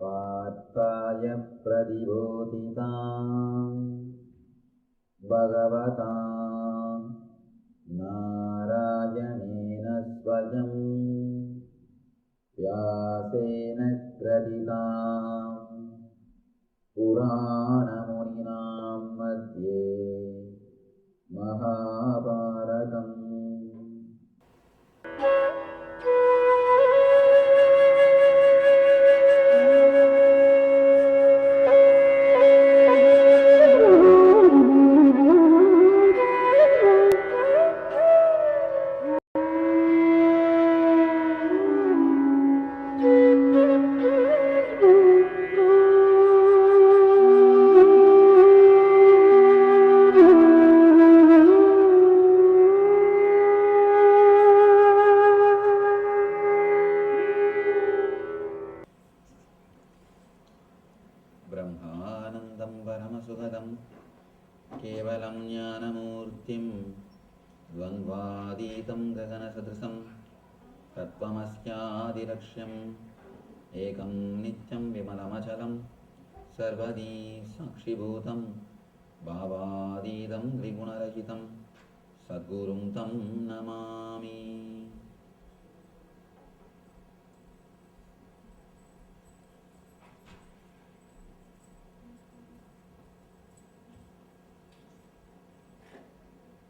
पार्थाय प्रतिबोधिताम् भगवता नारायणेन स्वयं व्यासेन ग्रथिताम् पुराणमुनिना मध्ये महाभारतम्। ब्रह्मानन्दं परमसुखदं केवलं ज्ञानमूर्तिं द्वन्द्वातीतं गगनसदृशं तत्त्वमस्यादिलक्ष्यम् एकं नित्यं विमलमचलं सर्वदी साक्षिभूतं भावातीतं त्रिगुणरहितं सद्गुरुं तं नमामि।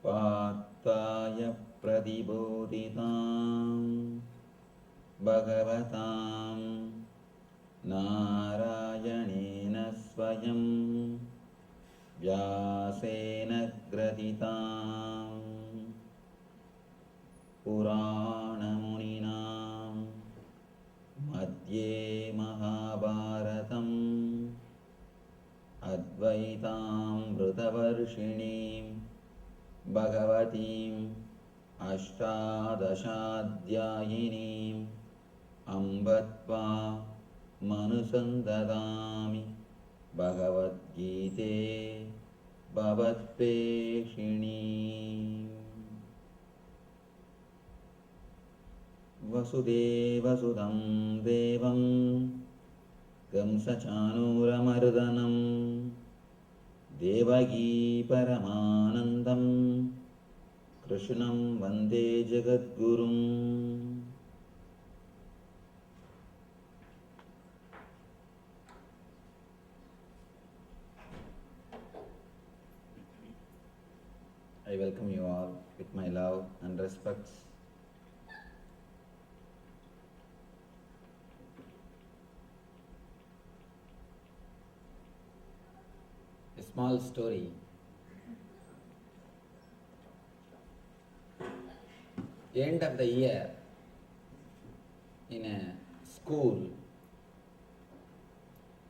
पार्थाय प्रतिबोधिताम् भगवतां नारायणेन स्वयं व्यासेन ग्रथिताम् पुराणमुनिना मध्ये महाभारतम् अद्वैतामृतवर्षिणीं भगवतीम् अष्टादशाध्यायिनीम् अम्ब त्वामनुसन्दधामि भगवद्गीते भवत्पेषिणीम्। वसुदेवसुतं देवं कंसचाणूरमर्दनम् देवकी परमानन्दं कृष्णं वन्दे जगद्गुरुम्। I welcome you all with my love and respect. A small story. End of the year in a school,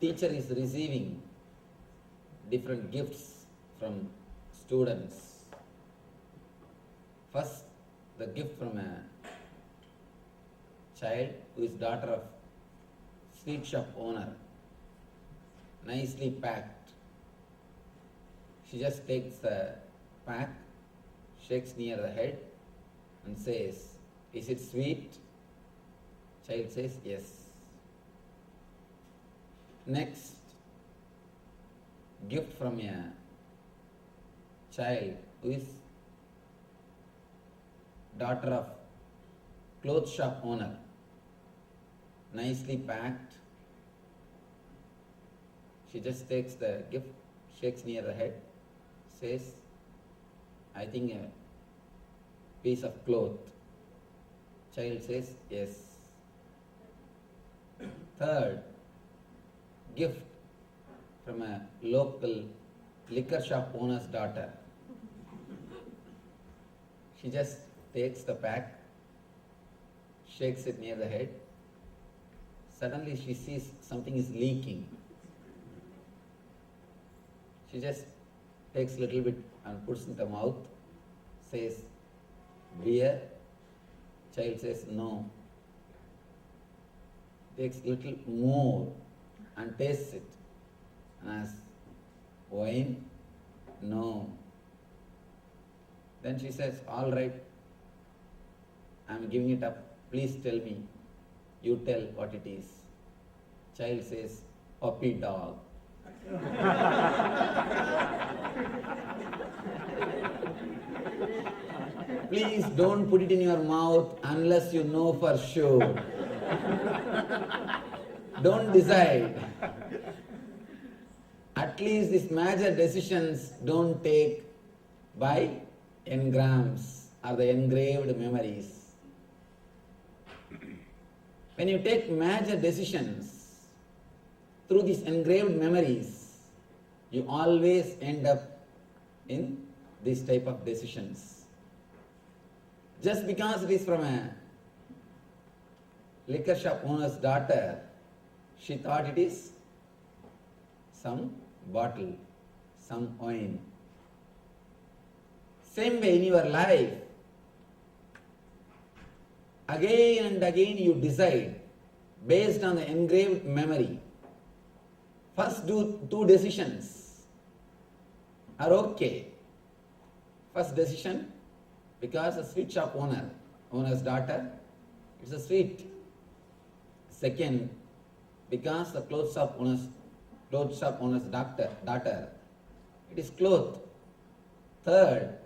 teacher is receiving different gifts from students. First, the gift from a child who is daughter of sweet shop owner, nicely packed. She just takes the pack, shakes near the head and says, "Is it sweet?" Child says, "Yes." Next, gift from a child who is daughter of clothes shop owner, nicely packed. She just takes the gift, shakes near the head, says, "I think a piece of cloth." Child says, "Yes." Third, gift from a local liquor shop owner's daughter. She just takes the pack, shakes it near the head. Suddenly she sees something is leaking. She just takes a little bit and puts in the mouth, says, "Beer?" Child says, "No." Takes little more and tastes it and asks, "Wine?" "No." Then she says, "All right, I am giving it up. Please tell me. You tell what it is." Child says, puppy dog. Please don't put it in your mouth unless you know for sure. Don't decide. At least these major decisions don't take by engrams or the engraved memories. When you take major decisions through these engraved memories, you always end up in this type of decisions. Just because it is from a liquor shop owner's daughter, she thought it is some bottle, some wine. Same way in your life, again and again you decide based on the engraved memory. First two decisions are okay. First decision, because the sweet shop owner's daughter, it's a sweet. Second, because the clothes shop owner's daughter, it is cloth. Third,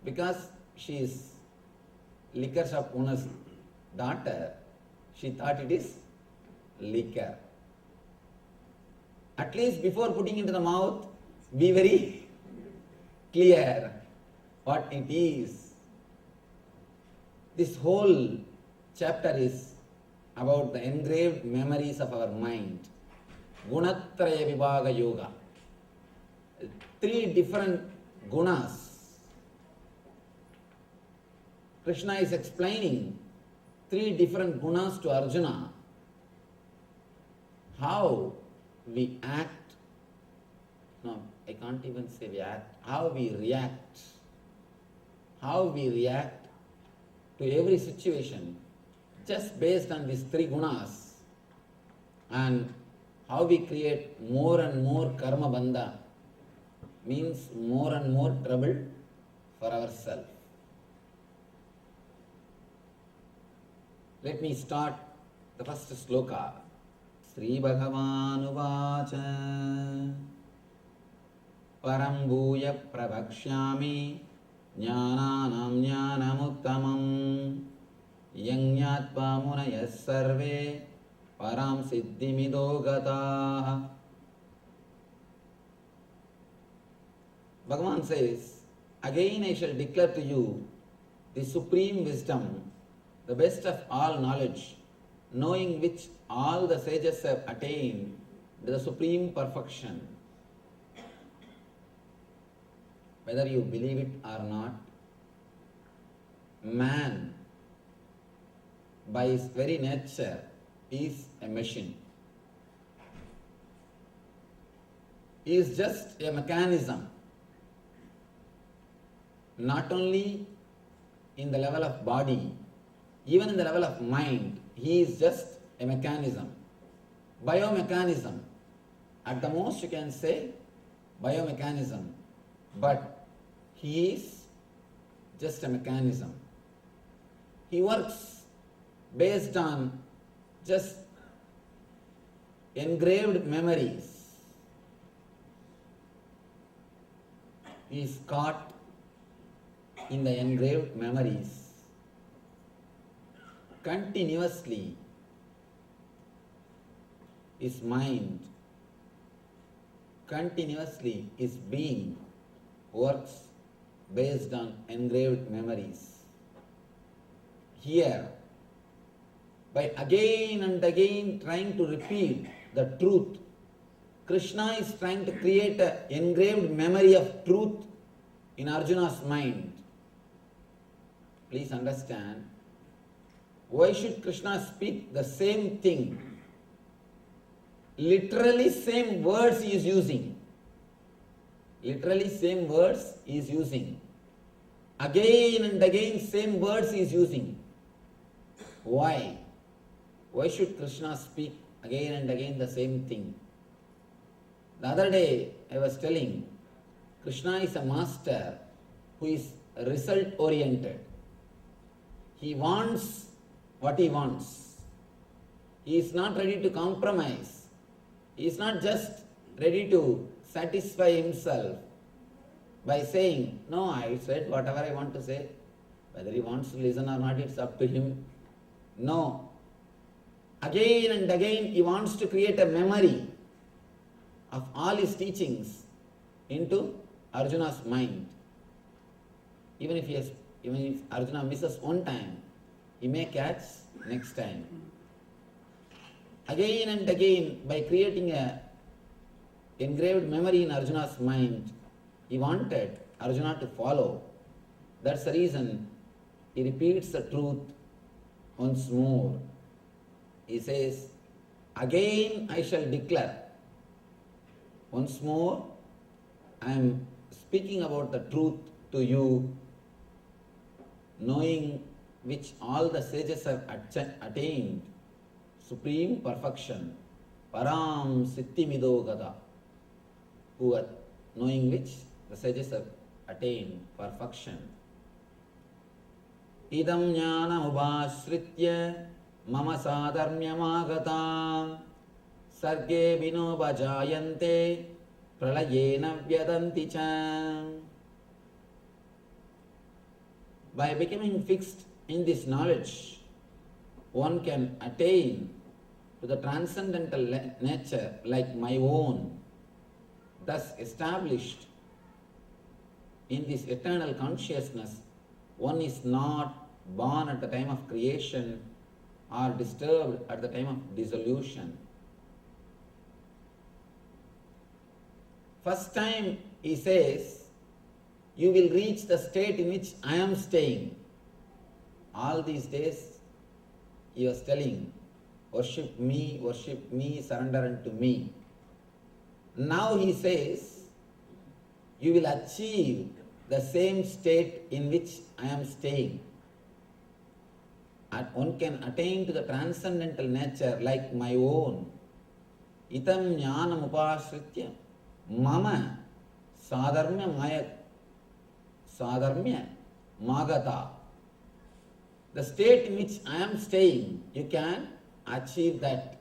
because she is liquor shop owner's daughter, she thought it is liquor. At least before putting into the mouth, be very clear what it is. This whole chapter is about the engraved memories of our mind. Gunatraya Vibhaga Yoga. 3 different gunas. Krishna is explaining 3 different gunas to Arjuna. How we act, no, I can't even say we act, how we react. How we react to every situation just based on these 3 gunas, and how we create more and more karma bandha, means more and more trouble for ourselves. Let me start the first sloka. Sri Bhagavan Uvacha Param Bhuya Prabhakshyami Jnananam Jnanamuttamam Yangyatva Munayas Sarve Param Siddhimido Gataha. Bhagavan says, again I shall declare to you the supreme wisdom, the best of all knowledge, knowing which all the sages have attained the supreme perfection. Whether you believe it or not, man, by his very nature, is a machine. He is just a mechanism, not only in the level of body, even in the level of mind. He is just a mechanism, biomechanism. At the most you can say biomechanism, but he is just a mechanism. He works based on just engraved memories. He is caught in the engraved memories. Continuously, his mind, continuously his being works based on engraved memories. Here, by again and again trying to repeat the truth, Krishna is trying to create an engraved memory of truth in Arjuna's mind. Please understand, why should Krishna speak the same thing? Literally same words he is using. Literally same words he is using. Again and again same words he is using. Why? Why should Krishna speak again and again the same thing? The other day I was telling, Krishna is a master who is result oriented. He wants what he wants. He is not ready to compromise. He is not just ready to satisfy himself by saying, no, I said whatever I want to say. Whether he wants to listen or not, it's up to him. No. Again and again, he wants to create a memory of all his teachings into Arjuna's mind. Even if Arjuna misses one time, he may catch next time. Again and again, by creating a engraved memory in Arjuna's mind, he wanted Arjuna to follow. That's the reason he repeats the truth once more. He says, again I shall declare. Once more, I am speaking about the truth to you, knowing which all the sages have attained supreme perfection, param siddhimido gada, knowing which the sages have attained perfection. Idam jnana ubhashritya mama sadharmyamagatam sarge vinobhajayante pralayena vyadanti cha. By becoming fixed in this knowledge, one can attain to the transcendental nature like my own, thus established in this eternal consciousness. One is not born at the time of creation or disturbed at the time of dissolution. First time he says, you will reach the state in which I am staying. All these days he was telling, worship me, surrender unto me. Now he says, you will achieve the same state in which I am staying. And one can attain to the transcendental nature like my own. Itam jnanam upashritya mama sadharmya magata. The state in which I am staying, you can achieve that.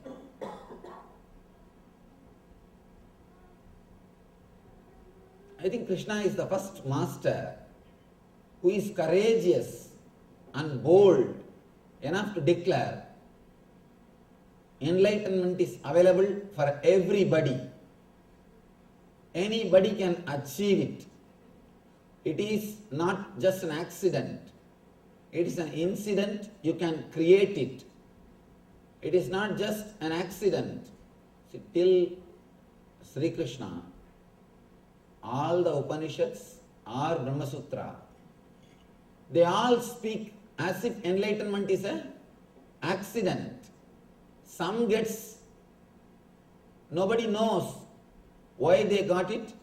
I think Krishna is the first master who is courageous and bold enough to declare enlightenment is available for everybody. Anybody can achieve it. It is not just an accident. It is an incident, you can create it. It is not just an accident. See, till Sri Krishna, all the Upanishads or Brahma Sutra, they all speak as if enlightenment is an accident. Some gets, nobody knows why they got it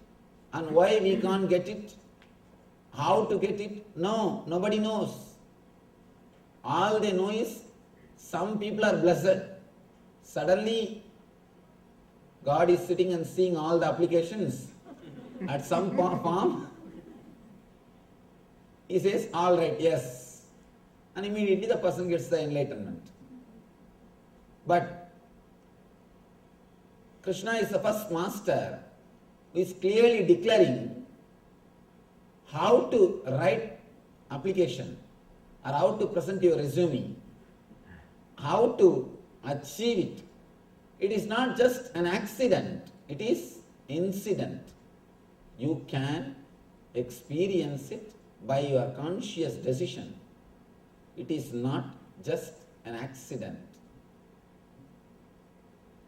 and why we can't get it, how to get it. No, nobody knows. All they know is some people are blessed. Suddenly, God is sitting and seeing all the applications at some form. He says, all right, yes. And immediately the person gets the enlightenment. But Krishna is the first master who is clearly declaring how to write application or how to present your resume, how to achieve it. It is not just an accident, it is incident. You can experience it by your conscious decision. It is not just an accident.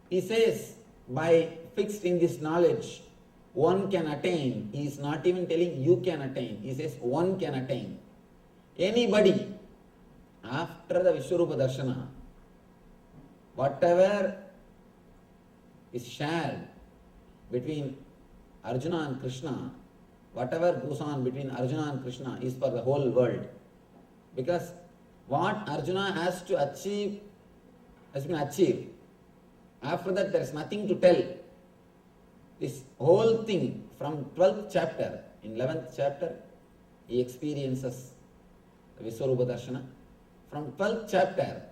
He says, by fixed in this knowledge, one can attain. He is not even telling you can attain. He says one can attain. Anybody, after the Vishwarupa Darshana, whatever is shared between Arjuna and Krishna, whatever goes on between Arjuna and Krishna is for the whole world. Because what Arjuna has to achieve has been achieved. After that there is nothing to tell. This whole thing from 12th chapter, in 11th chapter, he experiences the Vishwarupa Darshana. From 12th chapter,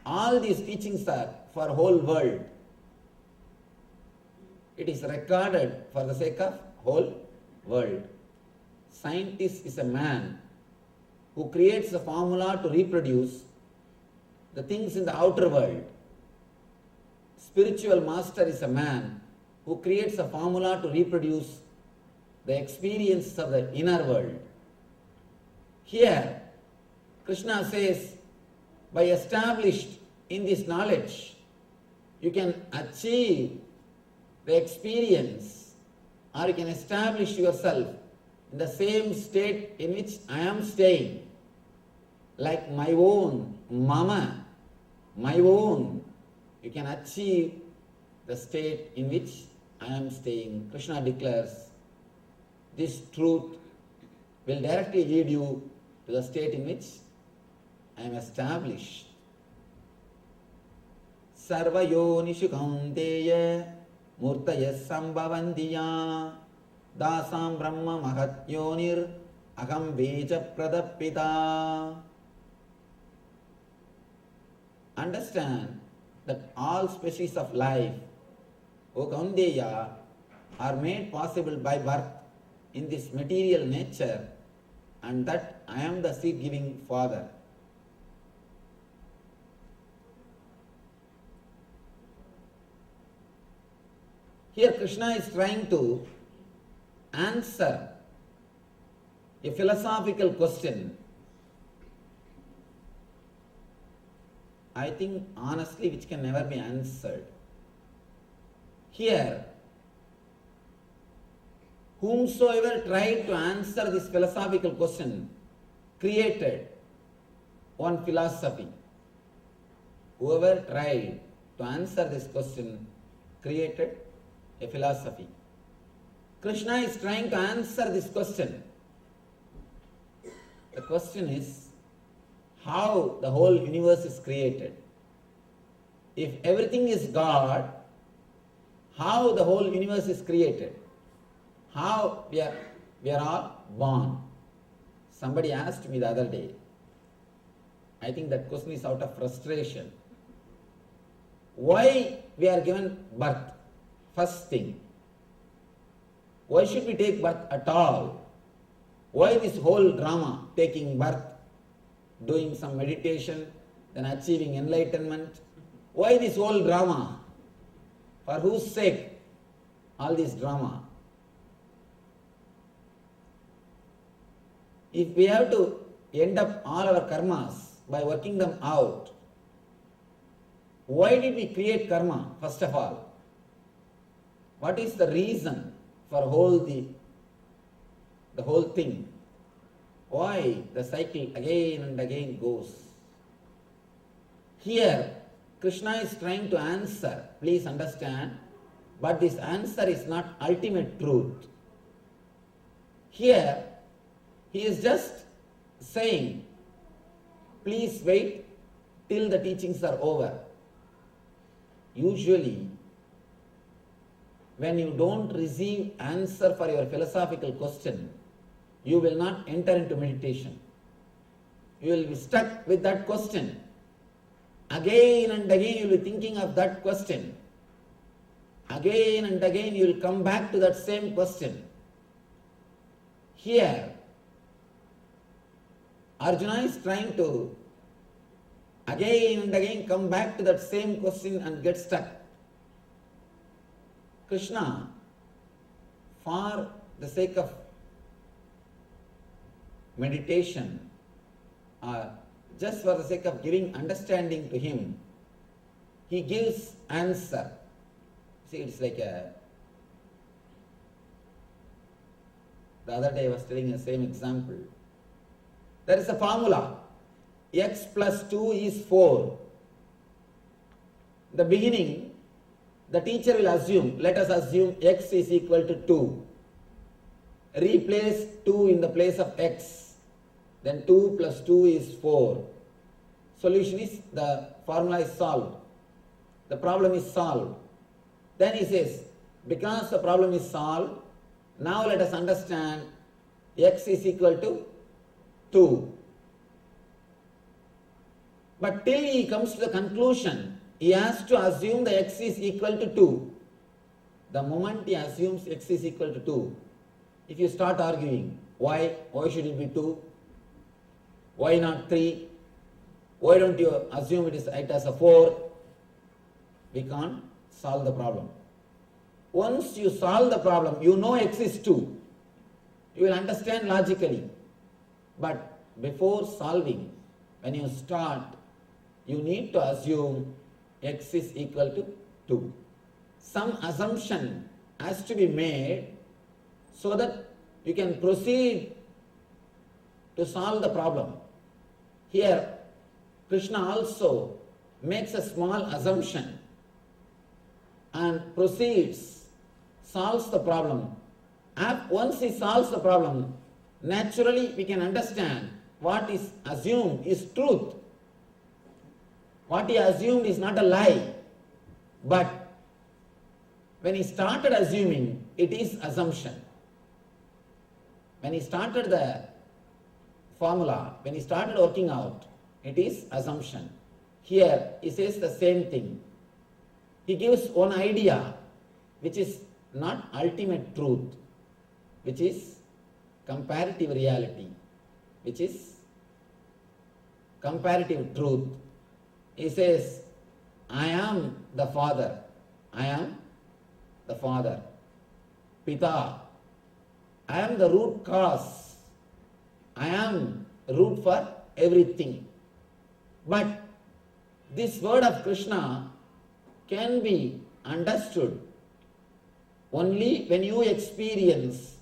All these teachings are for whole world. It is recorded for the sake of whole world. Scientist is a man who creates a formula to reproduce the things in the outer world. Spiritual master is a man who creates a formula to reproduce the experiences of the inner world. Here, Krishna says, by established in this knowledge, you can achieve the experience, or you can establish yourself in the same state in which I am staying, like my own, mama, my own. You can achieve the state in which I am staying. Krishna declares, this truth will directly lead you to the state in which I am established. Sarva yonishu kaunteya murtaya sambhavantiya dasam brahma mahat yonir aham veja pradapita. Understand that all species of life, O Kaunteya, are made possible by birth in this material nature, and that I am the seed-giving Father. Here Krishna is trying to answer a philosophical question. I think honestly which can never be answered. Here, whomsoever tried to answer this philosophical question created one philosophy. Whoever tried to answer this question created a philosophy. Krishna is trying to answer this question. The question is how the whole universe is created. If everything is God, how the whole universe is created? How we are all born? Somebody asked me the other day. I think that question is out of frustration. Why we are given birth? First thing. Why should we take birth at all? Why this whole drama, taking birth, doing some meditation, then achieving enlightenment? Why this whole drama? For whose sake all this drama? If we have to end up all our karmas by working them out, why did we create karma first of all? What is the reason for the whole thing? Why the cycle again and again goes? Here, Krishna is trying to answer, please understand, but this answer is not ultimate truth. Here, he is just saying, please wait till the teachings are over. Usually, when you don't receive answer for your philosophical question, you will not enter into meditation. You will be stuck with that question. Again and again you will be thinking of that question. Again and again you will come back to that same question. Here, Arjuna is trying to again and again come back to that same question and get stuck. Krishna, for the sake of meditation, just for the sake of giving understanding to him, he gives answer. See, it's like the other day I was telling the same example. There is a formula. X plus 2 is 4. In the beginning, the teacher will assume, let us assume x is equal to 2. Replace 2 in the place of x. Then 2 plus 2 is 4. Solution is, the formula is solved. The problem is solved. Then he says, because the problem is solved, now let us understand x is equal to 2. But till he comes to the conclusion, he has to assume the x is equal to 2. The moment he assumes x is equal to 2, if you start arguing, why should it be 2? Why not 3? Why don't you assume it as a 4? We can't solve the problem. Once you solve the problem, you know x is 2. You will understand logically. But before solving, when you start, you need to assume x is equal to 2. Some assumption has to be made so that you can proceed to solve the problem. Here, Krishna also makes a small assumption and proceeds, solves the problem. Once he solves the problem, naturally we can understand what is assumed is truth. What he assumed is not a lie. But when he started assuming, it is assumption. When he started the formula, when he started working out, it is assumption. Here he says the same thing. He gives one idea which is not ultimate truth, which is comparative reality, which is comparative truth. He says, I am the Father. I am the Father. Pita. I am the root cause. I am root for everything. But this word of Krishna can be understood only when you experience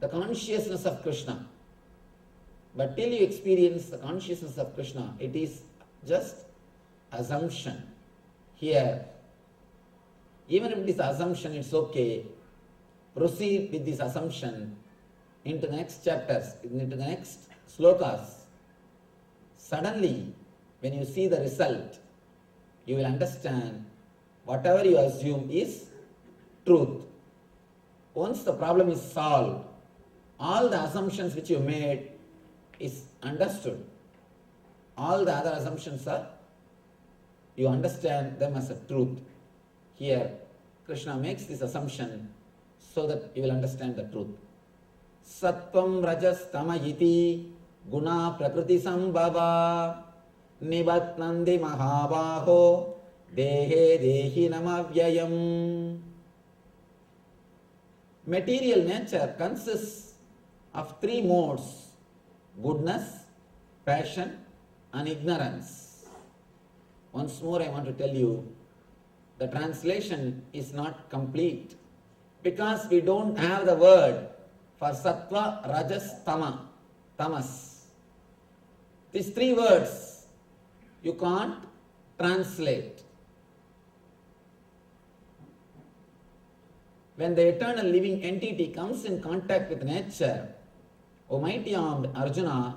the consciousness of Krishna. But till you experience the consciousness of Krishna, it is just assumption. Here, even if it is assumption, it's okay. Proceed with this assumption into the next chapters, into the next slokas. Suddenly, when you see the result, you will understand whatever you assume is truth. Once the problem is solved, all the assumptions which you made is understood. All the other assumptions are, you understand them as a truth. Here, Krishna makes this assumption so that you will understand the truth. Sattvam rajas tama iti guna prakriti sambhava nibatnandi mahabaho dehe dehi namavyayam. Material nature consists of three modes: goodness, passion, and ignorance. Once more I want to tell you, the translation is not complete because we don't have the word for sattva, rajas, tamas. These three words you can't translate. When the eternal living entity comes in contact with nature, O mighty armed Arjuna,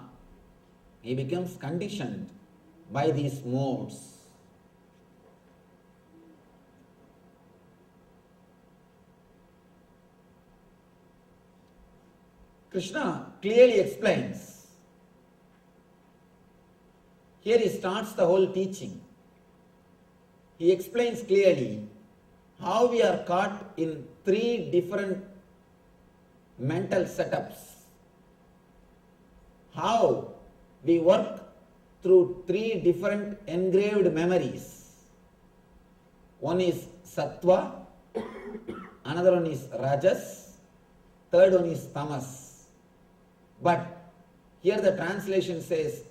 he becomes conditioned by these modes. Krishna clearly explains. Here he starts the whole teaching. He explains clearly how we are caught in three different mental setups. How we work through three different engraved memories. One is sattva, another one is rajas, third one is tamas. But here the translation says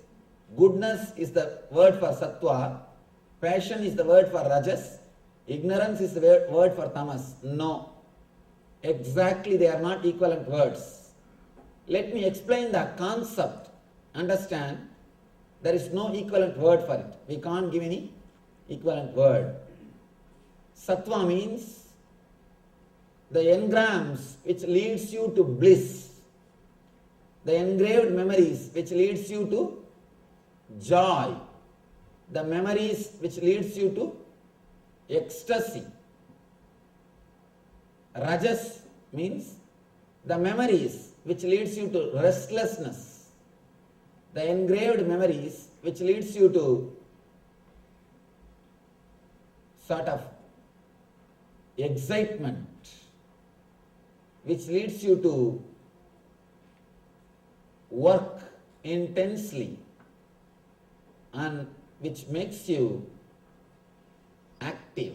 goodness is the word for sattva, passion is the word for rajas, ignorance is the word for tamas. No, exactly they are not equivalent words. Let me explain the concept. Understand, there is no equivalent word for it. We can't give any equivalent word. Sattva means the engrams which leads you to bliss. The engraved memories which leads you to joy. The memories which leads you to ecstasy. Rajas means the memories which leads you to restlessness. The engraved memories which leads you to sort of excitement which leads you to work intensely and which makes you active.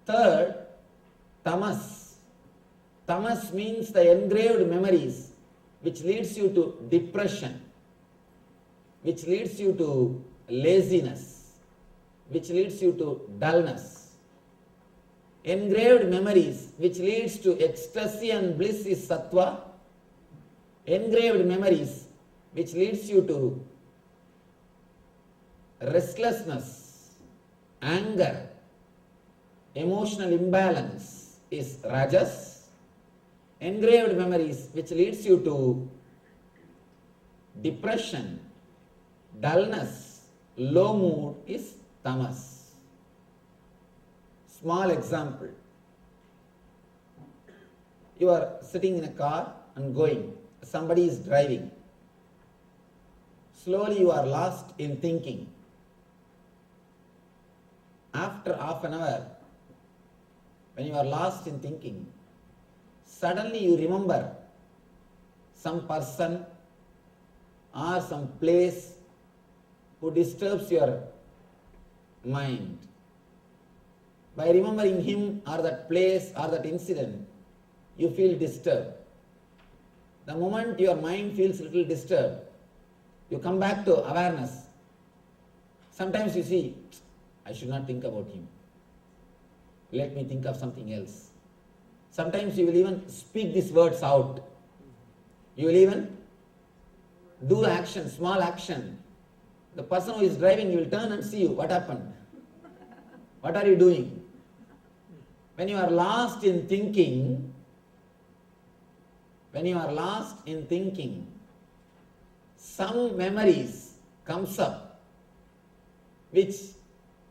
Third, tamas. Tamas means the engraved memories which leads you to depression, which leads you to laziness, which leads you to dullness. Engraved memories which leads to ecstasy and bliss is sattva. Engraved memories which leads you to restlessness, anger, emotional imbalance is rajas. Engraved memories which leads you to depression, dullness, low mood is tamas. Small example. You are sitting in a car and going. Somebody is driving. Slowly you are lost in thinking. After half an hour, when you are lost in thinking, suddenly you remember some person or some place who disturbs your mind. By remembering him or that place or that incident, you feel disturbed. The moment your mind feels a little disturbed, you come back to awareness. Sometimes you see, I should not think about him. Let me think of something else. Sometimes you will even speak these words out. You will even do action, small action. The person who is driving will turn and see you. What happened? What are you doing? When you are lost in thinking, some memories comes up which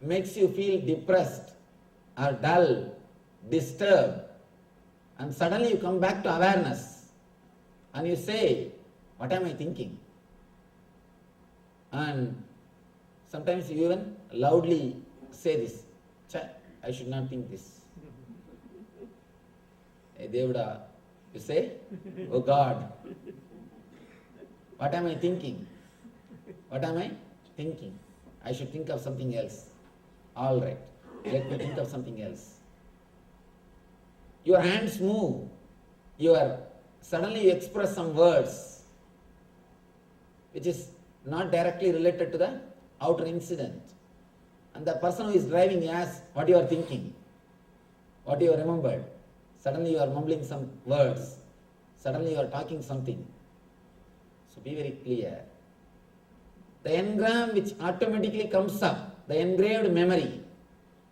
makes you feel depressed or dull, disturbed, and suddenly you come back to awareness and you say, what am I thinking? And sometimes you even loudly say this, I should not think this. Hey Devuda, you say, oh God, what am I thinking? What am I thinking? I should think of something else. All right, let me think of something else. Your hands move. Suddenly you express some words which is not directly related to the outer incident. And the person who is driving asks what you are thinking, what you have remembered. Suddenly you are mumbling some words. Suddenly you are talking something. So be very clear. The engram which automatically comes up, the engraved memory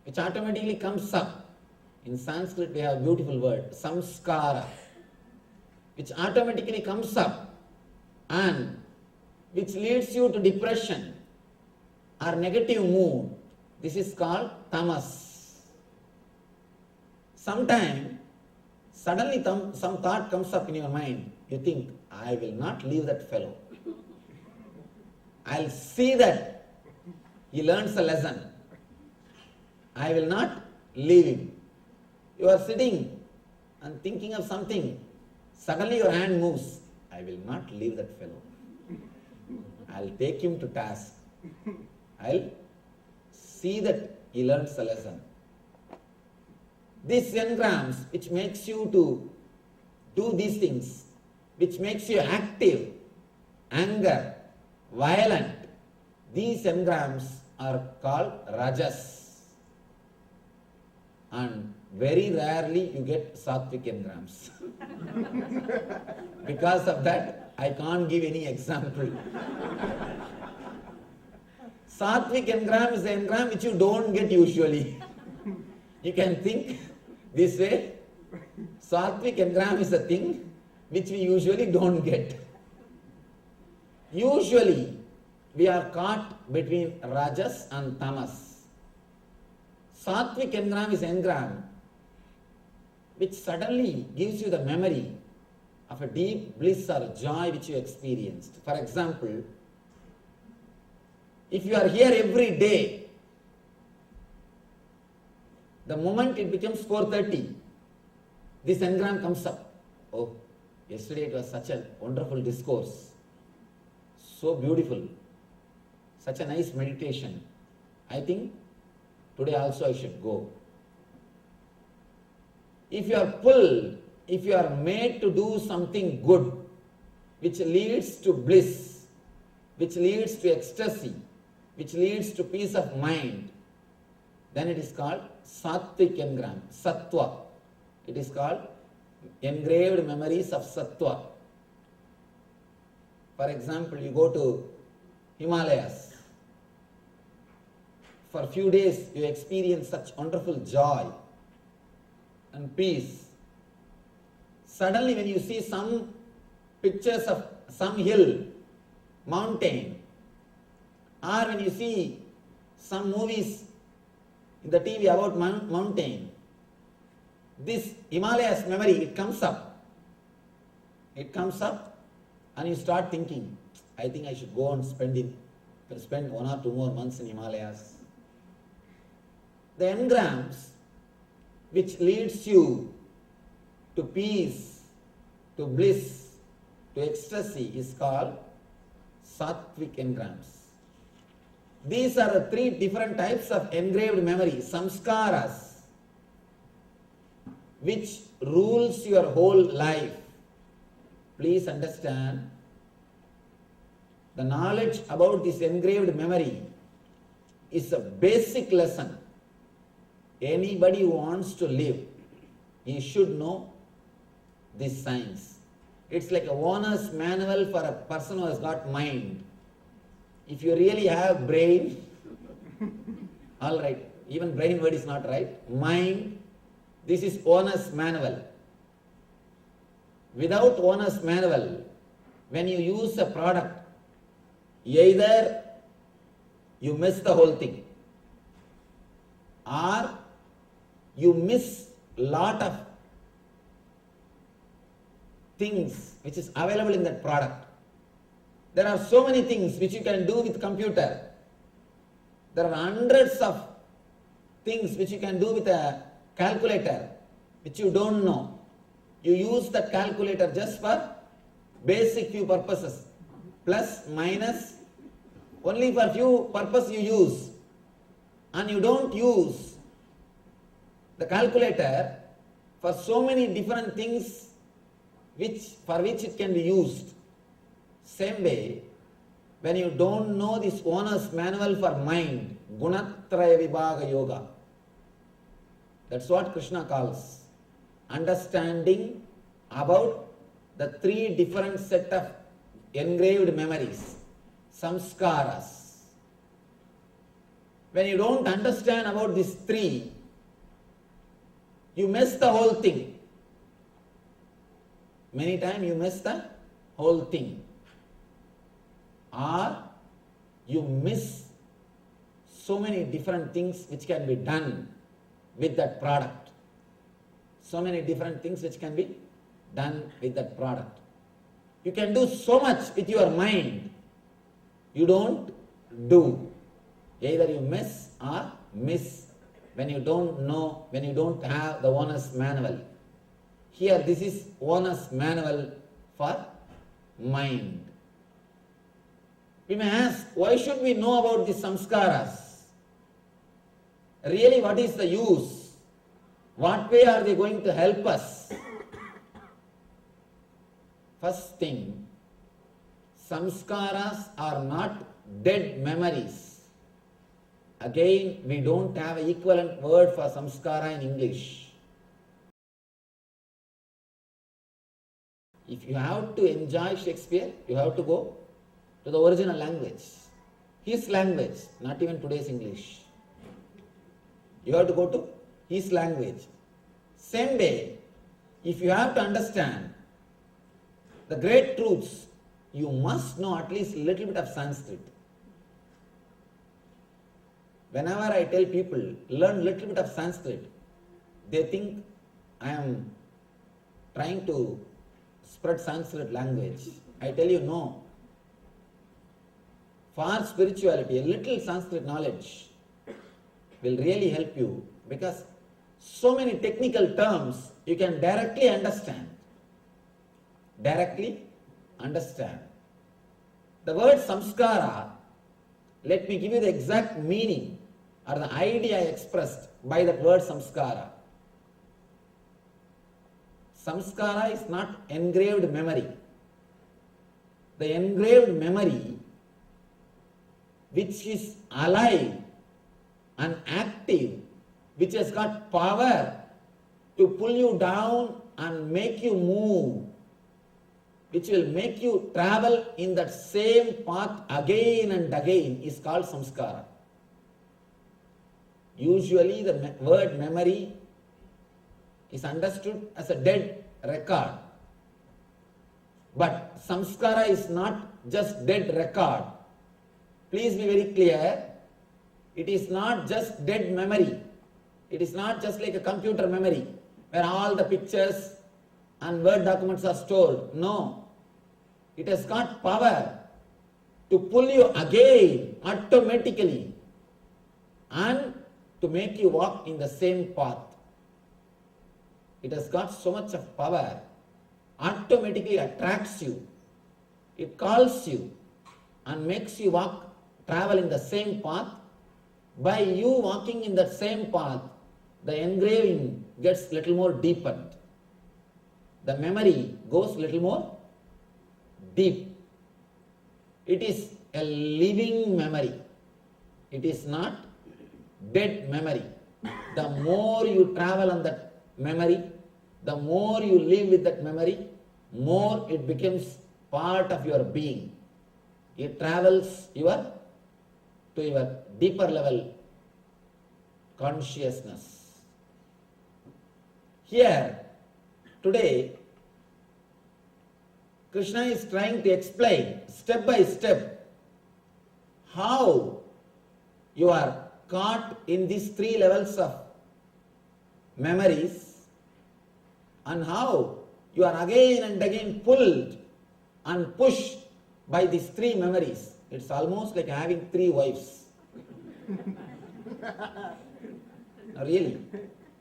which automatically comes up. In Sanskrit we have a beautiful word, samskara, which automatically comes up and which leads you to depression or negative mood. This is called tamas. Sometime, suddenly some thought comes up in your mind. You think, I will not leave that fellow. I'll see that he learns a lesson. I will not leave him. You are sitting and thinking of something. Suddenly your hand moves. I will not leave that fellow. I'll take him to task. I'll see that he learns a lesson. These engrams which makes you to do these things, which makes you active, anger, violent, these engrams are called rajas. And very rarely you get sattvic engrams. Because of that, I can't give any example. Sattvic engram is the engram which you don't get usually. You can think this way. Sattvic engram is a thing which we usually don't get. Usually, we are caught between rajas and tamas. Sattvic engram is engram which suddenly gives you the memory of a deep bliss or joy which you experienced. For example, if you are here every day, The moment it becomes 4:30, this engram comes up. Oh, yesterday it was such a wonderful discourse. So beautiful. Such a nice meditation. I think today also I should go. If you are pulled, if you are made to do something good, which leads to bliss, which leads to ecstasy, which leads to peace of mind, then it is called Sattvic engram, Sattva. It is called engraved memories of Sattva. For example, you go to Himalayas. For a few days, you experience such wonderful joy and peace. Suddenly, when you see some pictures of some hill, mountain, or when you see some movies in the TV about mountain, this Himalayas memory, it comes up. It comes up and you start thinking, I think I should go and spend 1 or 2 more months in Himalayas. The engrams which leads you to peace, to bliss, to ecstasy is called Sattvic engrams. These are the 3 different types of engraved memory, samskaras, which rules your whole life. Please understand, the knowledge about this engraved memory is a basic lesson. Anybody who wants to live, he should know this science. It's like a owner's manual for a person who has got mind. If you really have brain, all right, even brain word is not right, mind, this is owner's manual. Without owner's manual, when you use a product, either you miss the whole thing, or you miss lot of things which is available in that product. There are so many things which you can do with computer. There are hundreds of things which you can do with a calculator, which you don't know. You use that calculator just for basic few purposes. Plus, minus, only for few purposes you use. And you don't use the calculator for so many different things for which it can be used. Same way, when you don't know this owner's manual for mind, Gunatraya Vibhaga Yoga, that's what Krishna calls understanding about the 3 different set of engraved memories, samskaras. When you don't understand about these 3, you miss the whole thing. Many times you miss the whole thing. Or you miss so many different things which can be done with that product. So many different things which can be done with that product. You can do so much with your mind. You don't do. Either you miss or miss when you don't know, when you don't have the owner's manual. Here this is owner's manual for mind. We may ask, why should we know about the samskaras? Really, what is the use? What way are they going to help us? First thing, samskaras are not dead memories. Again, we don't have an equivalent word for samskara in English. If you have to enjoy Shakespeare, you have to go to the original language. His language, not even today's English. You have to go to his language. Same way, if you have to understand the great truths, you must know at least a little bit of Sanskrit. Whenever I tell people, learn little bit of Sanskrit, they think I am trying to spread Sanskrit language. I tell you, no. For spirituality, a little Sanskrit knowledge will really help you, because so many technical terms you can directly understand. Directly understand. The word samskara, let me give you the exact meaning or the idea expressed by that word samskara. Samskara is not engraved memory. The engraved memory which is alive and active, which has got power to pull you down and make you move, which will make you travel in that same path again and again, is called samskara. Usually the word memory is understood as a dead record. But samskara is not just dead record. Please be very clear. It is not just dead memory. It is not just like a computer memory where all the pictures and Word documents are stored. No. It has got power to pull you again automatically and to make you walk in the same path. It has got so much of power, automatically attracts you. It calls you and makes you travel in the same path. By you walking in that same path, the engraving gets little more deepened. The memory goes little more deep. It is a living memory. It is not dead memory. The more you travel on that memory, the more you live with that memory, more it becomes part of your being. It travels to your deeper level consciousness. Here, today, Krishna is trying to explain step by step how you are caught in these three levels of memories and how you are again and again pulled and pushed by these three memories. It's almost like having three wives. Really.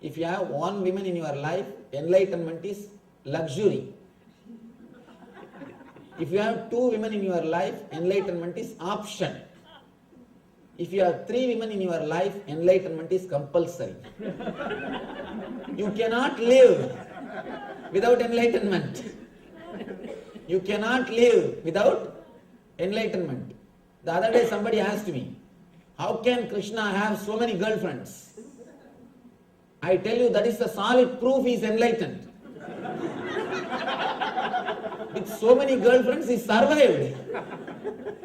If you have one woman in your life, enlightenment is luxury. If you have two women in your life, enlightenment is option. If you have three women in your life, enlightenment is compulsory. You cannot live without enlightenment. You cannot live without enlightenment. The other day somebody asked me, how can Krishna have so many girlfriends? I tell you, that is the solid proof he is enlightened. With so many girlfriends he survived.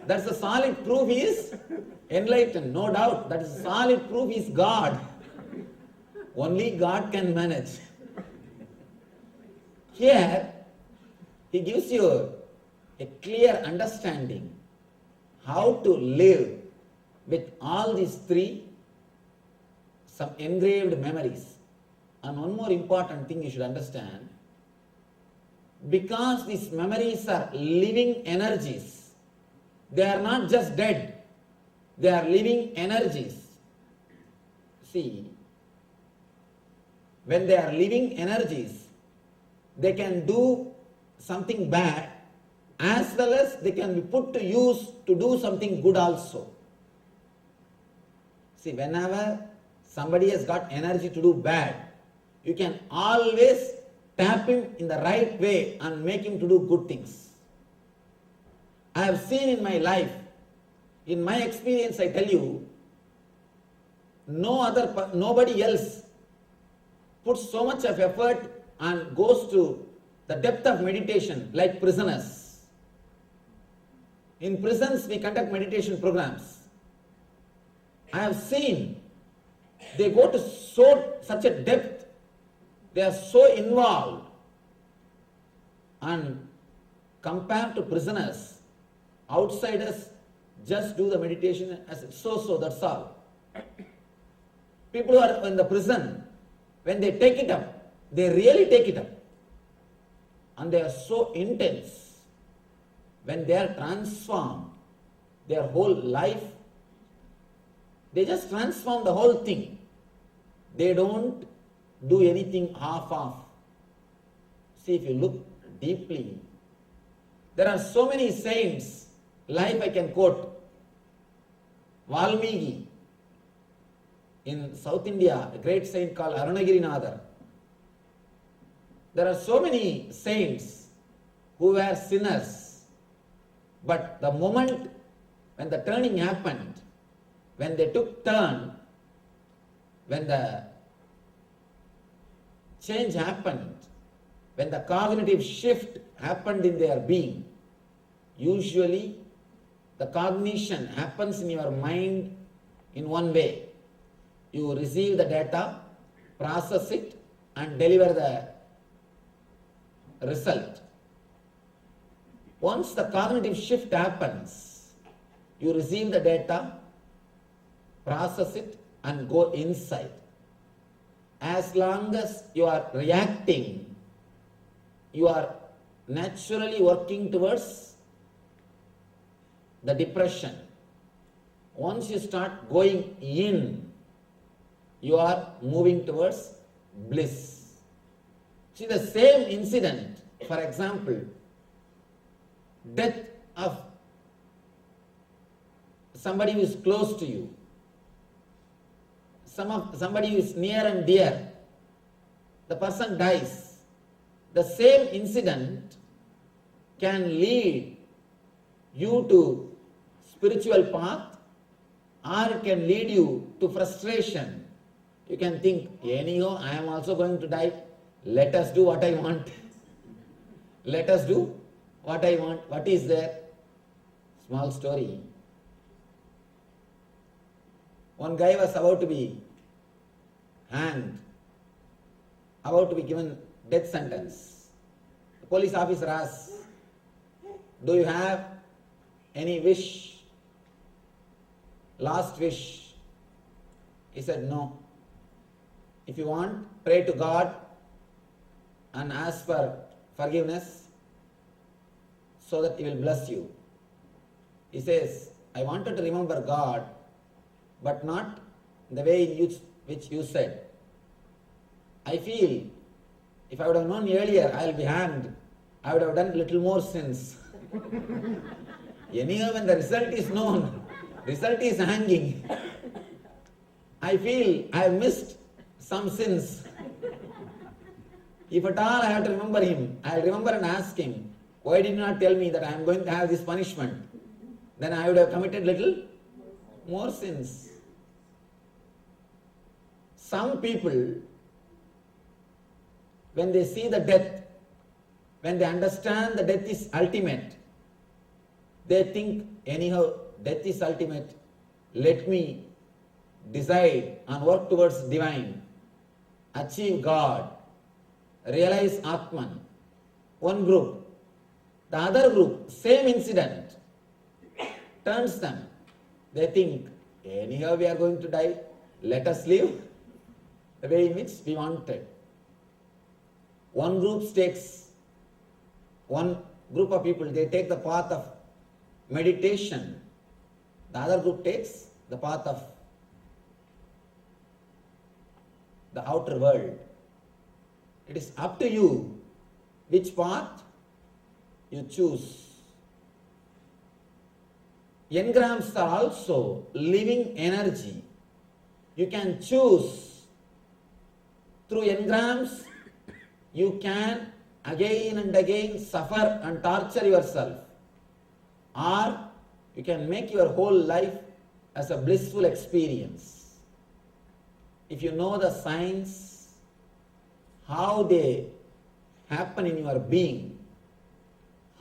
That's the solid proof he is enlightened, no doubt. That is the solid proof he is God. Only God can manage. Here, he gives you a clear understanding how to live with all these three, some engraved memories. And one more important thing you should understand, because these memories are living energies, they are not just dead, they are living energies. See, when they are living energies, they can do something bad as well as they can be put to use to do something good also. See, whenever somebody has got energy to do bad, you can always tap him in the right way and make him to do good things. I have seen in my life, in my experience I tell you, nobody else puts so much of effort and goes to the depth of meditation like prisoners. In prisons we conduct meditation programs. I have seen they go to such a depth, they are so involved, and compared to prisoners, outsiders just do the meditation as so, that's all. People who are in the prison, when they take it up, they really take it up. And they are so intense. When they are transformed, their whole life, they just transform the whole thing. They don't do anything half-half. See, if you look deeply, there are so many saints, life I can quote. Valmiki, in South India, a great saint called Arunagirinadar. There are so many saints who were sinners, but the moment when the turning happened, when they took turn, when the change happened, when the cognitive shift happened in their being, usually the cognition happens in your mind in one way. You receive the data, process it, and deliver the result. Once the cognitive shift happens, you receive the data, process it, and go inside. As long as you are reacting, you are naturally working towards the depression. Once you start going in, you are moving towards bliss. See, the same incident, for example, death of somebody who is close to you, somebody who is near and dear, the person dies. The same incident can lead you to spiritual path, or it can lead you to frustration. You can think, anyhow, I am also going to die. Let us do what I want. Let us do what I want. What is there? Small story. One guy was about to be hanged, about to be given death sentence. The police officer asks, do you have any wish? Last wish? He said, no. If you want, pray to God and ask for forgiveness so that He will bless you. He says, I wanted to remember God, but not the way in which you said. I feel if I would have known earlier I will be hanged, I would have done little more sins. Anyhow, when the result is known, result is hanging, I feel I have missed some sins. If at all I have to remember him, I will remember and ask him, why did you not tell me that I am going to have this punishment? Then I would have committed little more sins. Some people, when they see the death, when they understand the death is ultimate, they think, anyhow, death is ultimate. Let me decide and work towards divine, achieve God, realize Atman. One group. The other group, same incident, turns them. They think, anyhow we are going to die, let us live the way in which we wanted. One group of people, they take the path of meditation. The other group takes the path of the outer world. It is up to you which path you choose. Engrams are also living energy. You can choose. Through engrams, you can again and again suffer and torture yourself. Or you can make your whole life as a blissful experience. If you know the signs, how they happen in your being,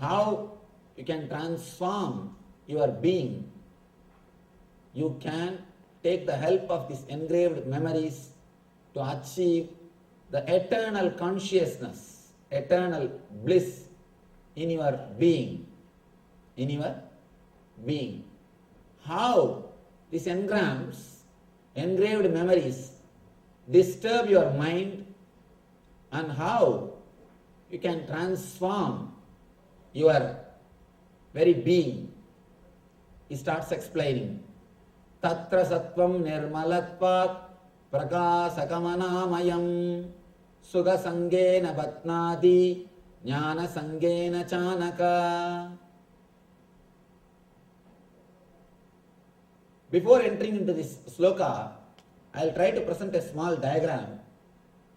how you can transform your being, you can take the help of these engraved memories to achieve the eternal consciousness, eternal bliss in your being. In your being. How these engrams, engraved memories, disturb your mind, and how you can transform your very being. He starts explaining. Tatra sattvam nirmalatvat prakasakamanāmayam sugasangena batnādi jnana sangena chanaka. Before entering into this sloka, I will try to present a small diagram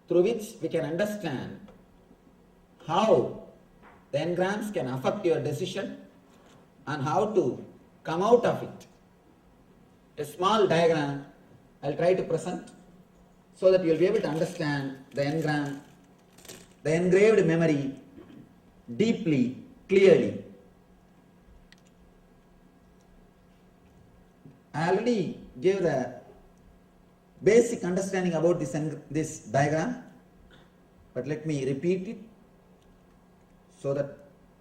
through which we can understand how the engrams can affect your decision and how to come out of it. A small diagram I will try to present so that you will be able to understand the engram, the engraved memory deeply, clearly. I already gave the basic understanding about this diagram, but let me repeat it so that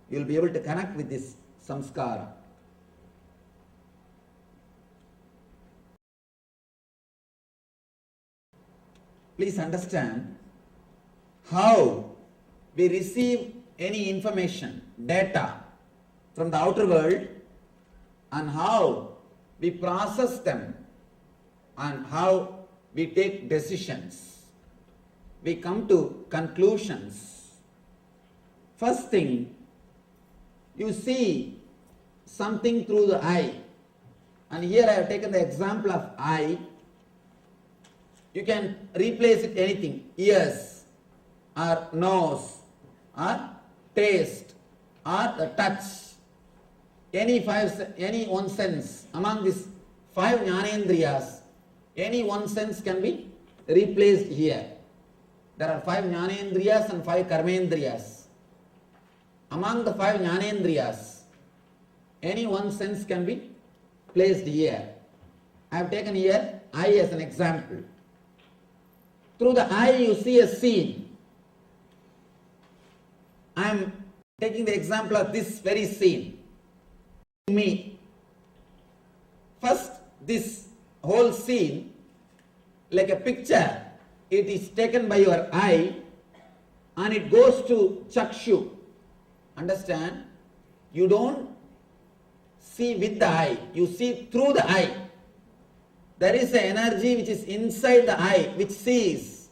you will be able to connect with this samskara. Please understand how we receive any information, data from the outer world, and how we process them and how we take decisions. We come to conclusions. First thing, you see something through the eye, and here I have taken the example of eye. You can replace it anything, ears or nose or taste or the touch, any one sense. Among these 5 jnanendriyas, any one sense can be replaced here. There are 5 jnanendriyas and 5 karmendriyas. Among the 5 jnanendriyas, any one sense can be placed here. I have taken here eye as an example. Through the eye you see a scene. I am taking the example of this very scene. Me. First, this whole scene, like a picture, it is taken by your eye and it goes to chakshu. Understand? You don't see with the eye, you see through the eye. There is an energy which is inside the eye which sees.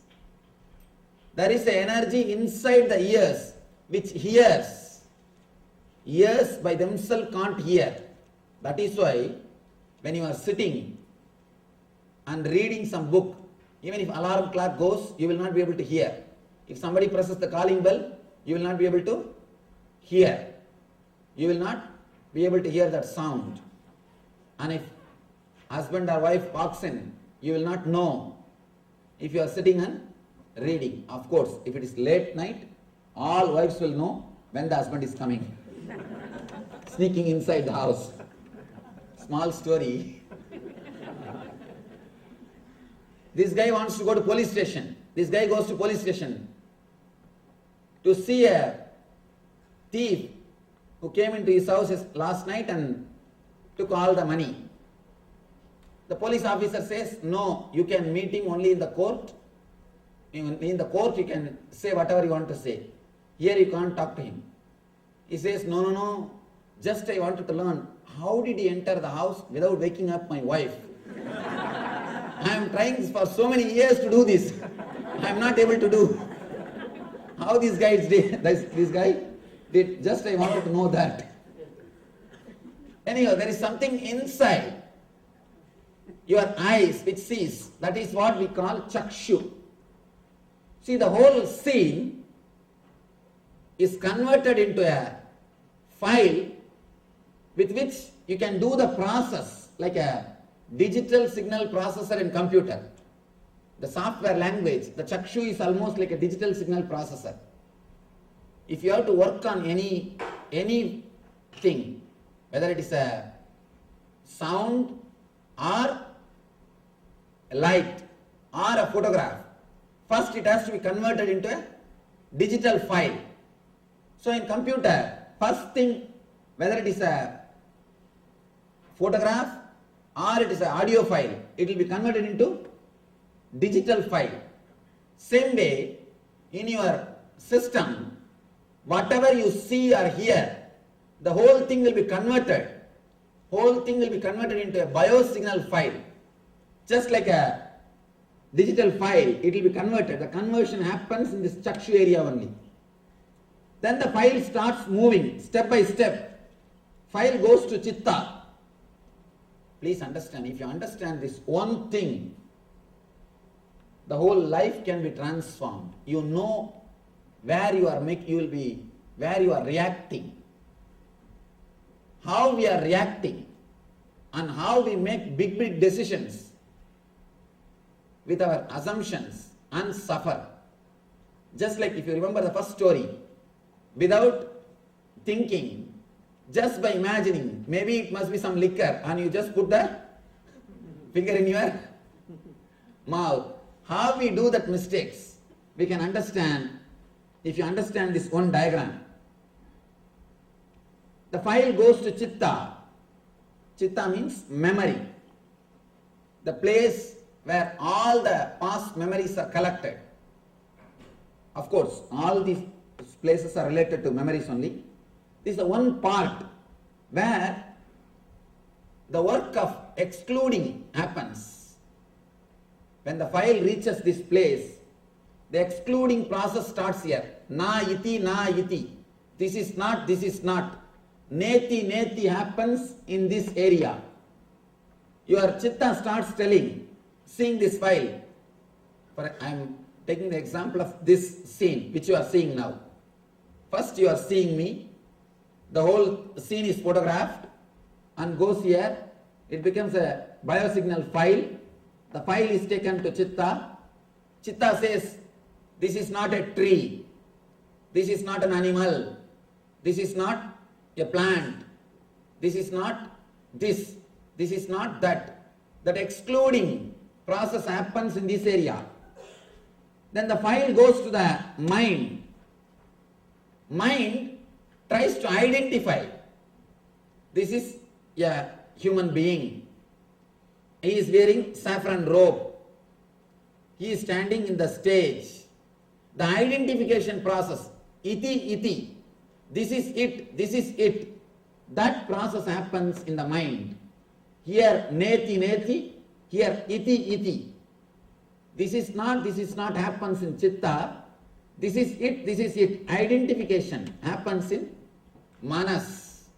There is an energy inside the ears which hears. Ears by themselves can't hear. That is why when you are sitting and reading some book, even if alarm clock goes, you will not be able to hear. If somebody presses the calling bell, you will not be able to hear. You will not be able to hear that sound. And if husband or wife walks in, you will not know if you are sitting and reading. Of course, if it is late night, all wives will know when the husband is coming, sneaking inside the house. Small story. This guy wants to go to police station. This guy goes to police station to see a thief who came into his house last night and took all the money. The police officer says, no, you can meet him only in the court. In the court you can say whatever you want to say. Here you can't talk to him. He says, no, just I wanted to learn, how did he enter the house without waking up my wife? I am trying for so many years to do this. I am not able to do. How this guy did, this guy did, just I wanted to know that. Anyhow, there is something inside your eyes which sees. That is what we call chakshu. See, the whole scene is converted into a file with which you can do the process like a digital signal processor in computer. The software language, the chakshu is almost like a digital signal processor. If you have to work on anything, whether it is a sound or a light or a photograph, first it has to be converted into a digital file. So in computer, first thing, whether it is a photograph or it is an audio file, it will be converted into digital file. Same way, in your system, whatever you see or hear, the whole thing will be converted. Whole thing will be converted into a biosignal file. Just like a digital file, it will be converted. The conversion happens in this Chakshu area only. Then the file starts moving step by step. File goes to Chitta. Please understand, if you understand this one thing, the whole life can be transformed. You know where you are where you are reacting, how we are reacting, and how we make big decisions with our assumptions and suffer. Just like if you remember the first story, without thinking, just by imagining, maybe it must be some liquor, and you just put the finger in your mouth. How we do that mistakes, we can understand if you understand this one diagram. The file goes to Chitta. Chitta means memory. The place where all the past memories are collected. Of course, all these places are related to memories only. This is the one part where the work of excluding happens. When the file reaches this place, the excluding process starts here. Na iti. This is not, this is not. Neti happens in this area. Your Chitta starts seeing this file. I am taking the example of this scene which you are seeing now. First you are seeing me. The whole scene is photographed and goes here. It becomes a biosignal file. The file is taken to Chitta. Chitta says, this is not a tree. This is not an animal. This is not a plant. This is not this. This is not that. That excluding process happens in this area. Then the file goes to the mind. Mind tries to identify. This is a human being. He is wearing saffron robe. He is standing in the stage. The identification process, iti. This is it. That process happens in the mind. Here neti, here iti. This is not happens in Chitta. This is it. Identification happens in Manas.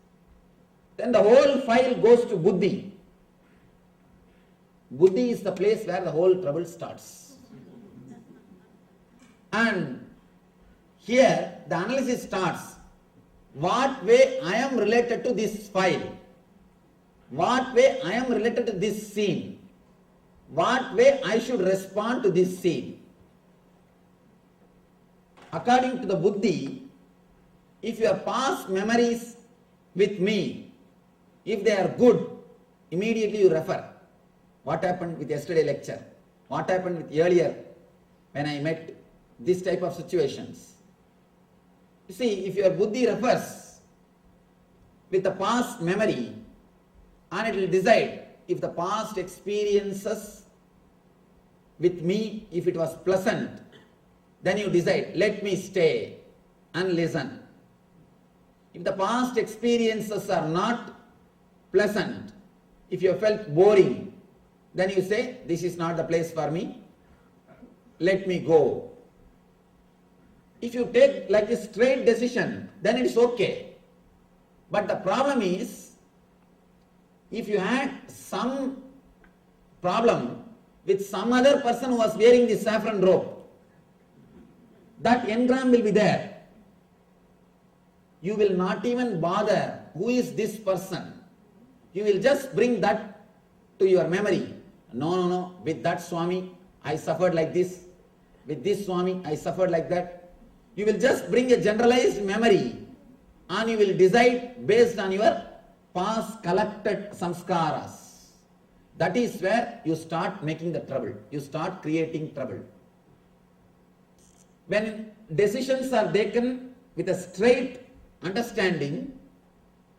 Then the whole file goes to Buddhi. Buddhi is the place where the whole trouble starts. And here the analysis starts. What way I am related to this file? What way I am related to this scene? What way I should respond to this scene? According to the Buddhi, if your past memories with me, if they are good, immediately you refer. What happened with yesterday lecture? What happened with earlier when I met this type of situations? You see, if your Buddhi refers with the past memory, and it will decide if the past experiences with me, if it was pleasant, then you decide, let me stay and listen. If the past experiences are not pleasant, if you felt boring, then you say, this is not the place for me, let me go. If you take like a straight decision, then it's okay. But the problem is, if you had some problem with some other person who was wearing the saffron robe, that engram will be there. You will not even bother who is this person. You will just bring that to your memory. No, with that Swami I suffered like this. With this Swami I suffered like that. You will just bring a generalized memory and you will decide based on your past collected samskaras. That is where you start making the trouble. You start creating trouble. When decisions are taken with a straight understanding,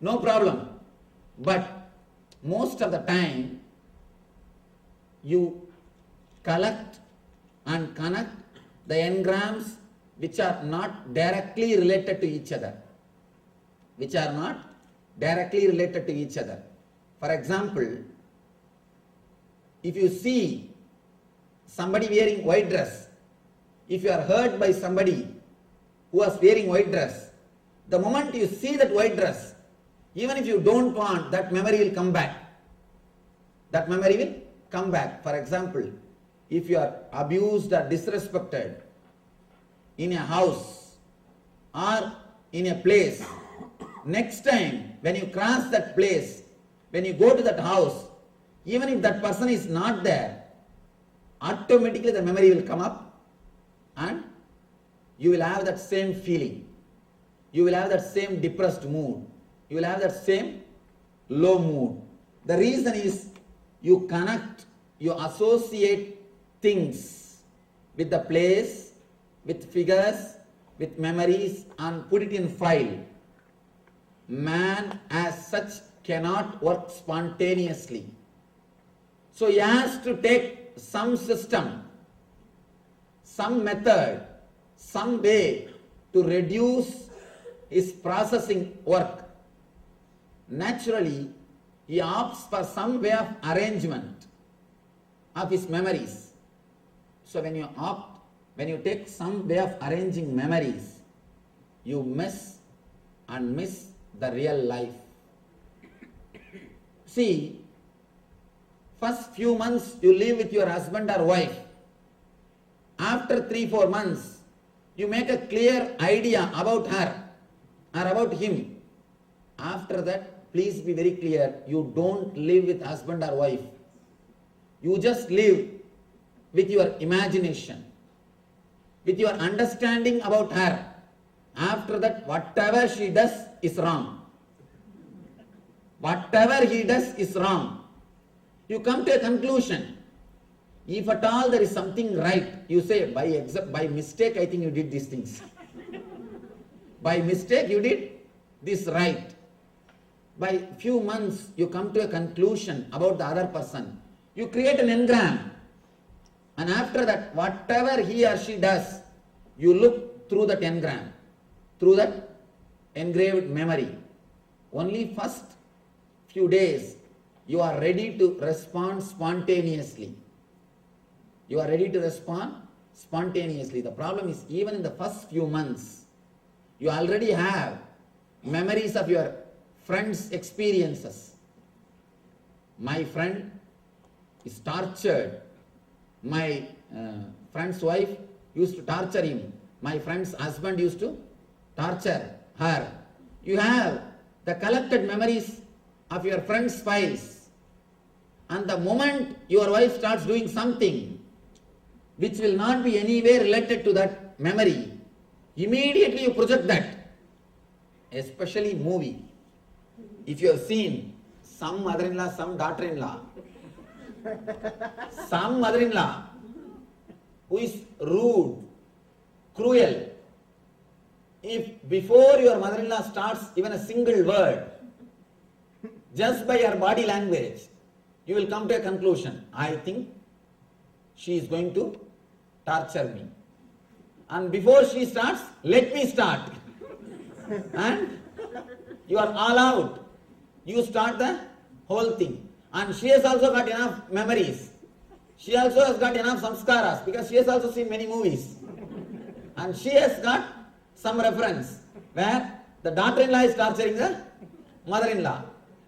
no problem. But most of the time, you collect and connect the engrams which are not directly related to each other. Which are not directly related to each other. For example, if you see somebody wearing white dress. If you are hurt by somebody who was wearing white dress, the moment you see that white dress, even if you don't want, that memory will come back. That memory will come back. For example, if you are abused or disrespected in a house or in a place, next time when you cross that place, when you go to that house, even if that person is not there, automatically the memory will come up and you will have that same feeling. You will have that same depressed mood. You will have that same low mood. The reason is you connect, you associate things with the place, with figures, with memories, and put it in file. Man as such cannot work spontaneously. So he has to take some system, some method, some way to reduce his processing work. Naturally, he opts for some way of arrangement of his memories. So when you take some way of arranging memories, you miss the real life. See, first few months you live with your husband or wife. After 3-4 months, you make a clear idea about her or about him. After that, please be very clear, you don't live with husband or wife. You just live with your imagination, with your understanding about her. After that, whatever she does is wrong. Whatever he does is wrong. You come to a conclusion. If at all there is something right, you say, by mistake I think you did these things. By mistake you did this right. By few months you come to a conclusion about the other person. You create an engram. And after that, whatever he or she does, you look through that engram, through that engraved memory. Only first few days you are ready to respond spontaneously. You are ready to respond spontaneously. The problem is, even in the first few months, you already have memories of your friends' experiences. My friend is tortured. My friend's wife used to torture him. My friend's husband used to torture her. You have the collected memories of your friend's files. And the moment your wife starts doing something which will not be anywhere related to that memory, immediately you project that. Especially movie. If you have seen some mother-in-law, some daughter-in-law, some mother-in-law who is rude, cruel, if before your mother-in-law starts even a single word, just by her body language, you will come to a conclusion. I think she is going to torture me. And before she starts, let me start. And you are all out. You start the whole thing. And she has also got enough memories. She also has got enough samskaras because she has also seen many movies. And she has got some reference where the daughter-in-law is torturing the mother-in-law.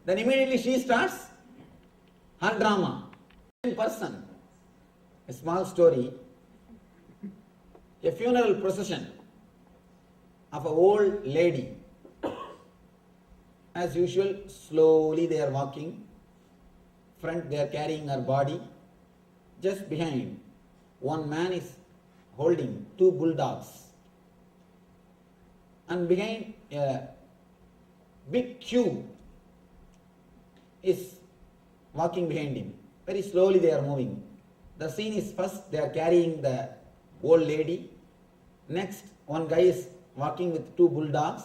Then immediately she starts her drama. Same person. A small story. A funeral procession of an old lady. As usual, slowly they are walking. Front they are carrying her body. Just behind, one man is holding 2 bulldogs. And behind, a big queue is walking behind him. Very slowly they are moving. The scene is, first they are carrying the old lady. Next, one guy is walking with 2 bulldogs.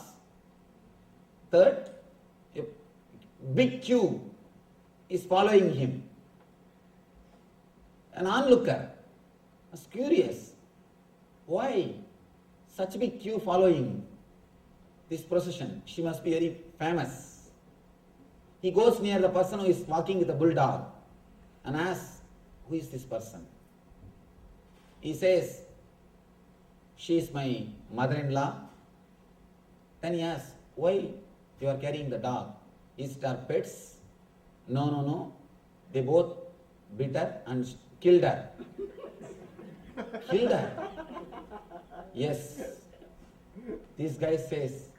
Third, a big queue is following him. An onlooker was curious. Why such a big queue following this procession? She must be very famous. He goes near the person who is walking with a bulldog and asks, who is this person? He says, she is my mother-in-law. Then he asks, why you are carrying the dog? Is it our pets? No. They both bit her and killed her. Killed her? Yes. This guy says,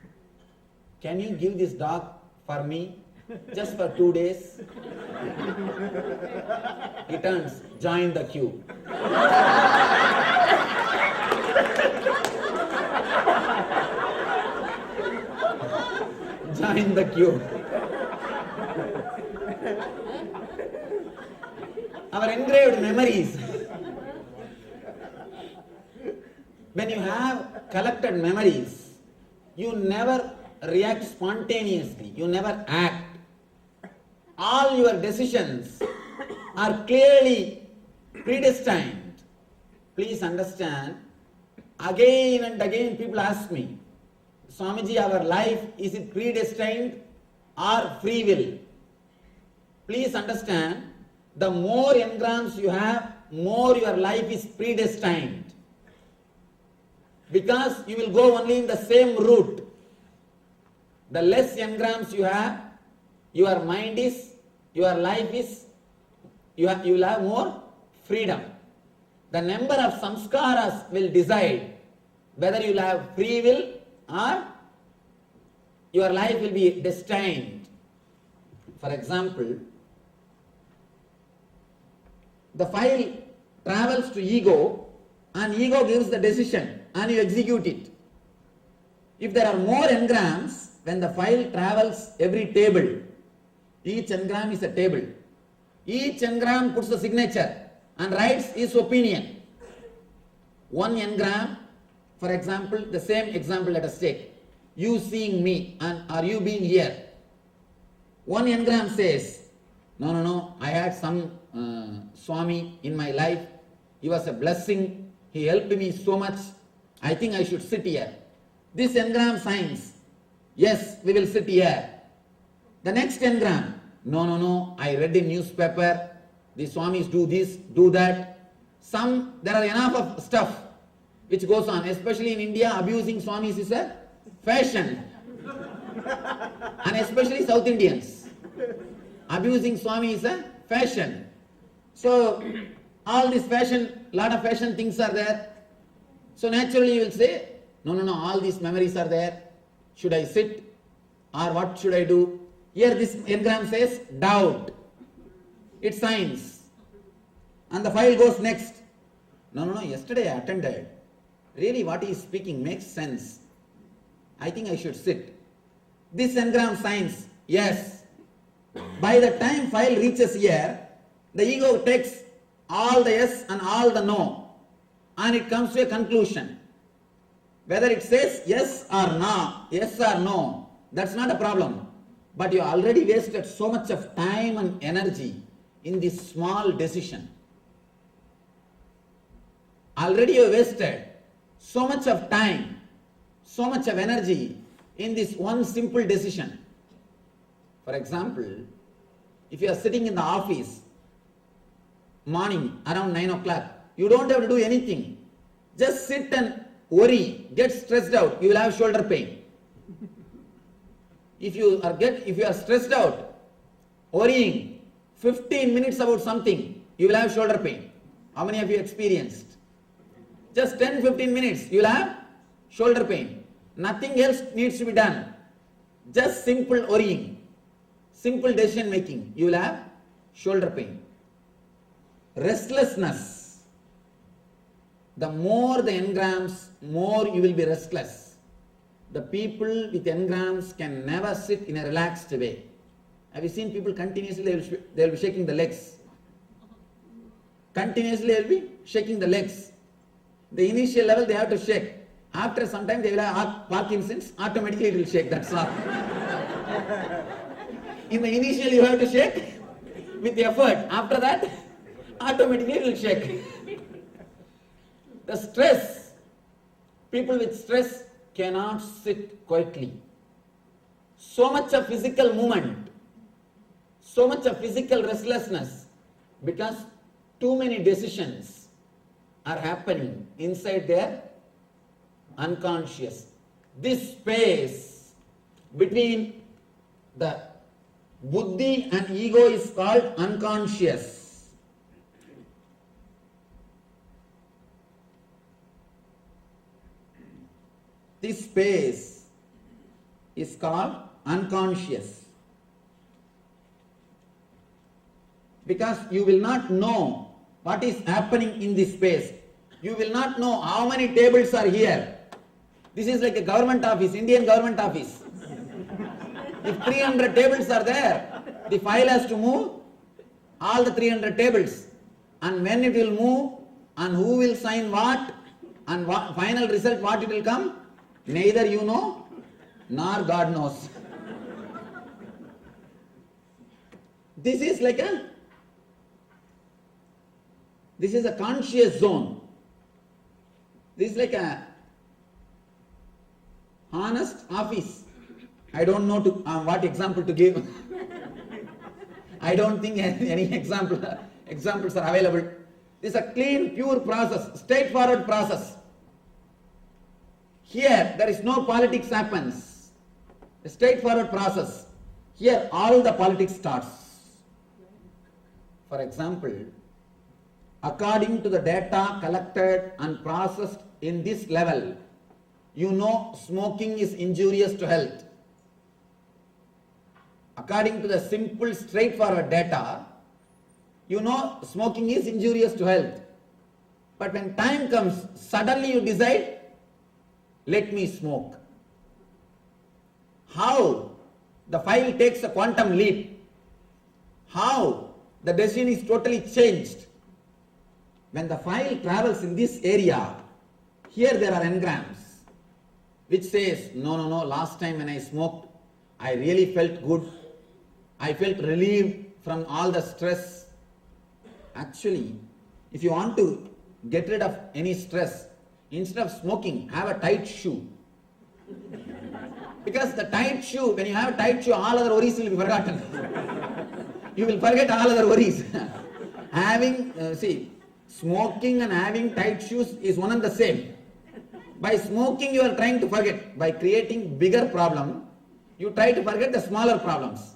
can you give this dog for me? Just for 2 days? He turns, join the queue. Join the queue. Our engraved memories. When you have collected memories, you never react spontaneously, you never act. All your decisions are clearly predestined. Please understand, again and again people ask me, Swamiji, our life, is it predestined or free will? Please understand, the more engrams you have, more your life is predestined. Because you will go only in the same route. The less engrams you have, your mind is, your life is, you will have more freedom. The number of samskaras will decide whether you will have free will or your life will be destined. For example, the file travels to ego and ego gives the decision and you execute it. If there are more engrams, when the file travels every table, each engram is a table. Each engram puts the signature and writes his opinion. One engram, for example, the same example let us take. You seeing me and are you being here? One engram says, no, I had some Swami in my life. He was a blessing. He helped me so much. I think I should sit here. This engram signs, yes, we will sit here. The next engram, no, I read in newspaper, the Swamis do this, do that. There are enough of stuff which goes on, especially in India, abusing Swamis is a fashion. And especially South Indians. Abusing Swami is a fashion. So, all this fashion, lot of fashion things are there. So naturally you will say, no, all these memories are there. Should I sit? Or what should I do? Here this engram says, doubt. It signs. And the file goes next. No, yesterday I attended. Really what he is speaking makes sense. I think I should sit. This engram signs, yes. By the time file reaches here, the ego takes all the yes and all the no. And it comes to a conclusion. Whether it says yes or no, that's not a problem. But you already wasted so much of time and energy in this small decision. Already you wasted so much of time, so much of energy in this one simple decision. For example, if you are sitting in the office, morning around 9 o'clock, you don't have to do anything. Just sit and worry, get stressed out, you will have shoulder pain. If you are stressed out, worrying 15 minutes about something, you will have shoulder pain. How many of you experienced? Just 10-15 minutes, you will have shoulder pain. Nothing else needs to be done. Just simple worrying, simple decision making, you will have shoulder pain. Restlessness. The more the engrams, more you will be restless. The people with engrams can never sit in a relaxed way. Have you seen people continuously, they will be shaking the legs. Continuously they will be shaking the legs. The initial level they have to shake. After some time they will have Parkinson's, automatically it will shake, that's all. In the initial you have to shake with effort. After that, automatically it will shake. The stress, people with stress cannot sit quietly. So much of physical movement, so much of physical restlessness because too many decisions. are happening inside their unconscious. This space between the buddhi and ego is called unconscious. This space is called unconscious. Because you will not know what is happening in this space. You will not know how many tables are here. This is like a government office, Indian government office. If 300 tables are there, the file has to move all the 300 tables. And when it will move, and who will sign what, and what, final result what it will come, neither you know, nor God knows. This is like this is a conscious zone. This is like a honest office. I don't know what example to give. I don't think any examples are available. This is a clean, pure process, straightforward process. Here, there is no politics happens. A straightforward process. Here, all the politics starts. For example, according to the data collected and processed in this level, you know smoking is injurious to health. According to the simple, straightforward data, you know smoking is injurious to health. But when time comes, suddenly you decide, let me smoke. How the file takes a quantum leap. How the decision is totally changed. When the file travels in this area, here there are engrams which says, no, last time when I smoked, I really felt good. I felt relieved from all the stress. Actually, if you want to get rid of any stress, instead of smoking, have a tight shoe. Because the tight shoe, when you have a tight shoe, all other worries will be forgotten. You will forget all other worries. Smoking and having tight shoes is one and the same. By smoking, you are trying to forget. By creating bigger problem, you try to forget the smaller problems.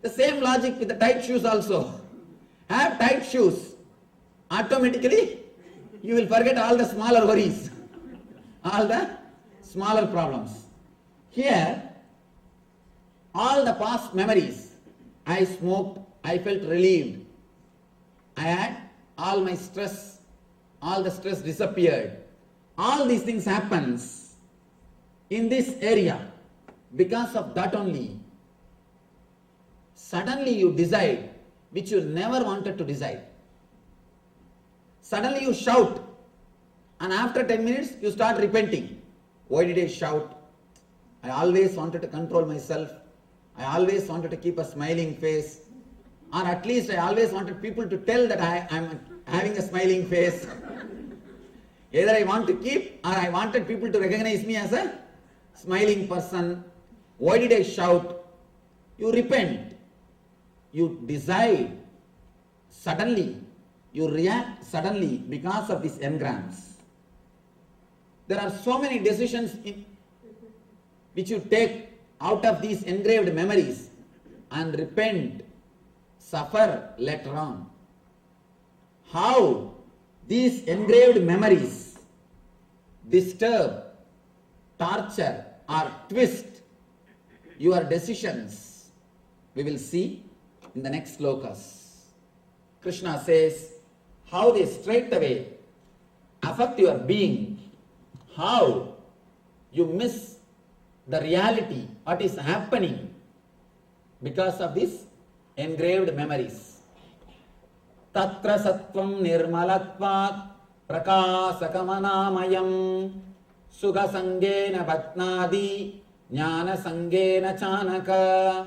The same logic with the tight shoes also. Have tight shoes. Automatically, you will forget all the smaller worries. All the smaller problems. Here, all the past memories. I smoked, I felt relieved. I had all my stress, all the stress disappeared. All these things happens in this area. Because of that only, suddenly you decide which you never wanted to decide. Suddenly you shout, and after 10 minutes you start repenting. Why did I shout? I always wanted to control myself. I always wanted to keep a smiling face. Or at least I always wanted people to tell that I am having a smiling face. Either I want to keep, or I wanted people to recognize me as a smiling person. Why did I shout? You repent. You decide. Suddenly, you react suddenly because of these engrams. There are so many decisions which you take out of these engraved memories and repent, suffer later on. How these engraved memories disturb, torture or twist your decisions, we will see in the next slokas. Krishna says how they straightaway affect your being, how you miss the reality, what is happening because of these engraved memories. Tatra sattvam nirmalatvat prakasakamanāmayam sugha sangena bhatnādi jnana sangena chanaka.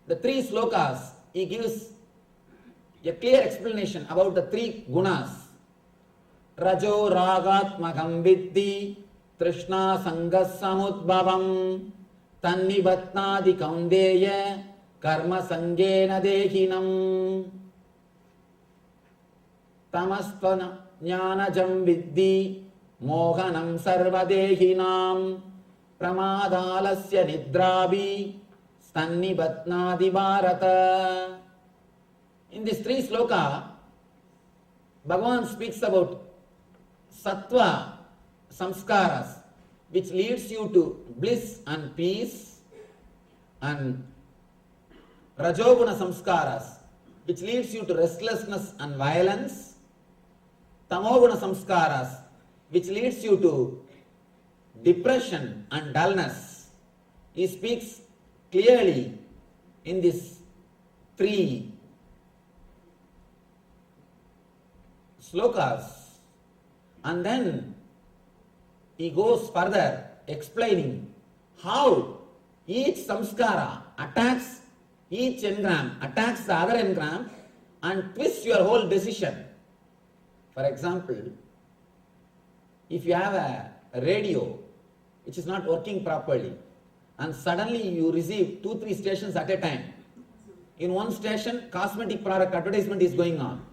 The three slokas, he gives a clear explanation about the three gunas. Rajo ragatmakam viddhi trishna sangas samudbhavam tanni bhatnādi kaundeya karma sangena dehinam. Tamastvana jnanajam viddhi mohanam sarvadehinam pramadalasya nidrabhi stannibatnadi bharata. In this three sloka, Bhagavan speaks about sattva samskaras, which leads you to bliss and peace, and rajoguna samskaras, which leads you to restlessness and violence, tamoguna samskaras, which leads you to depression and dullness. He speaks clearly in these three slokas, and then he goes further explaining how each samskara attacks each engram, attacks the other engram and twists your whole decision. For example, if you have a radio which is not working properly and suddenly you receive 2-3 stations at a time. In one station, cosmetic product advertisement is going on.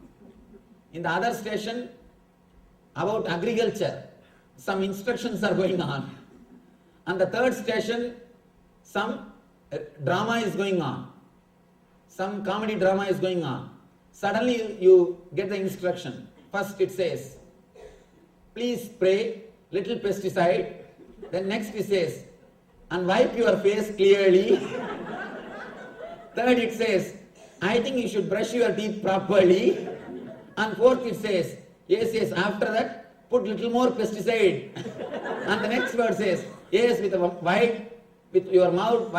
In the other station, about agriculture, some instructions are going on. And the third station, some drama is going on. Some comedy drama is going on. Suddenly you get the instruction. First it says, please spray little pesticide. Then next it says, and wipe your face clearly. Third it says, I think you should brush your teeth properly. And fourth it says, yes, after that, put little more pesticide. And the next word says, yes, with your mouth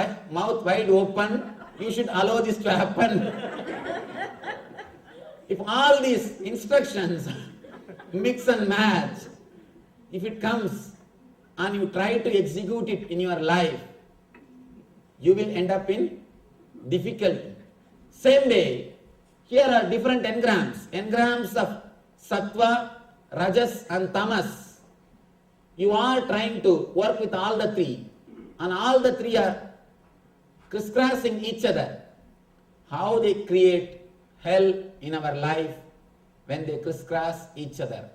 wide open, you should allow this to happen. If all these instructions mix and match, if it comes and you try to execute it in your life, you will end up in difficulty. Same way, here are different engrams of sattva, rajas and tamas. You are trying to work with all the three, and all the three are crisscrossing each other. How they create hell in our life when they crisscross each other.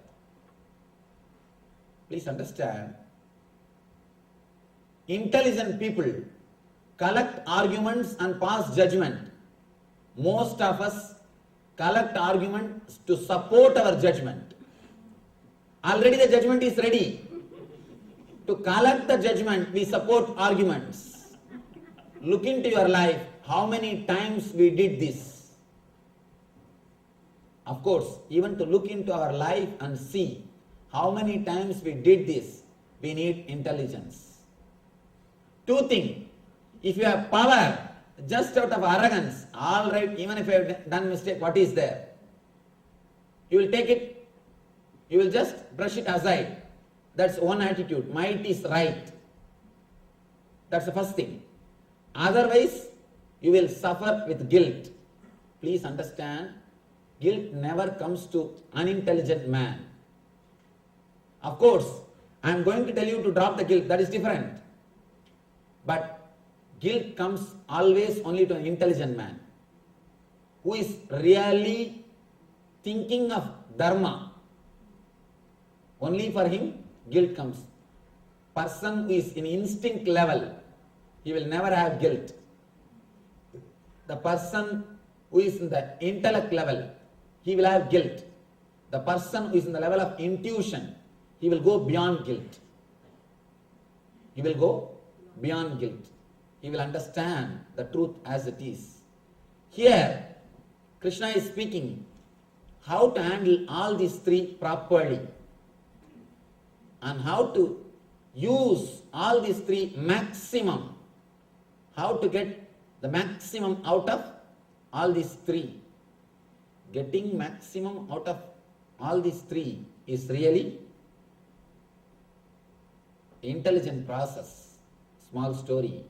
Please understand, intelligent people collect arguments and pass judgment. Most of us collect arguments to support our judgment. Already the judgment is ready. To collect the judgment, we support arguments. Look into your life, how many times we did this. Of course, even to look into our life and see how many times we did this, we need intelligence. Two things. If you have power, just out of arrogance, all right, even if I have done mistake, what is there? You will take it, you will just brush it aside. That's one attitude. Might is right. That's the first thing. Otherwise, you will suffer with guilt. Please understand, guilt never comes to unintelligent man. Of course, I am going to tell you to drop the guilt, that is different. But guilt comes always only to an intelligent man who is really thinking of dharma. Only for him guilt comes. Person who is in instinct level, he will never have guilt. The person who is in the intellect level, he will have guilt. The person who is in the level of intuition, he will go beyond guilt. He will go beyond guilt. He will understand the truth as it is. Here, Krishna is speaking how to handle all these three properly and how to use all these three maximum. How to get the maximum out of all these three. Getting maximum out of all these three is really intelligent process. Small story.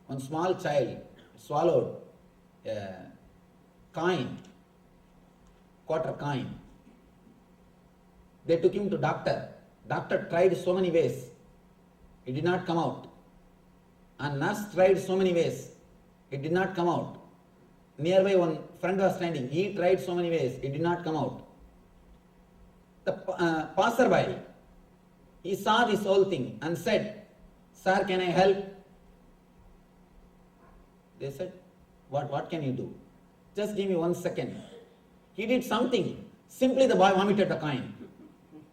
One small child swallowed a coin, quarter coin. They took him to doctor. Doctor tried so many ways. It did not come out. And nurse tried so many ways. It did not come out. Nearby one friend was standing. He tried so many ways. It did not come out. The passerby, he saw this whole thing and said, "Sir, can I help?" They said, What can you do? Just give me 1 second. He did something. Simply the boy vomited the coin.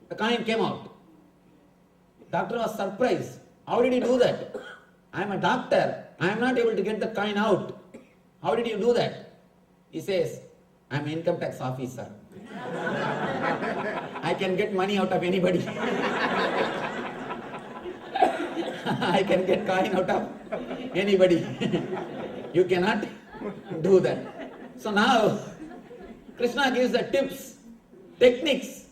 The coin came out. Doctor was surprised. How did you do that? I am a doctor. I am not able to get the coin out. How did you do that? He says, I am an income tax officer. I can get money out of anybody. I can get coin out of anybody. You cannot do that. So now, Krishna gives the tips, techniques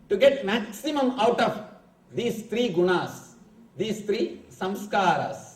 to get maximum out of these three gunas, these three samskaras.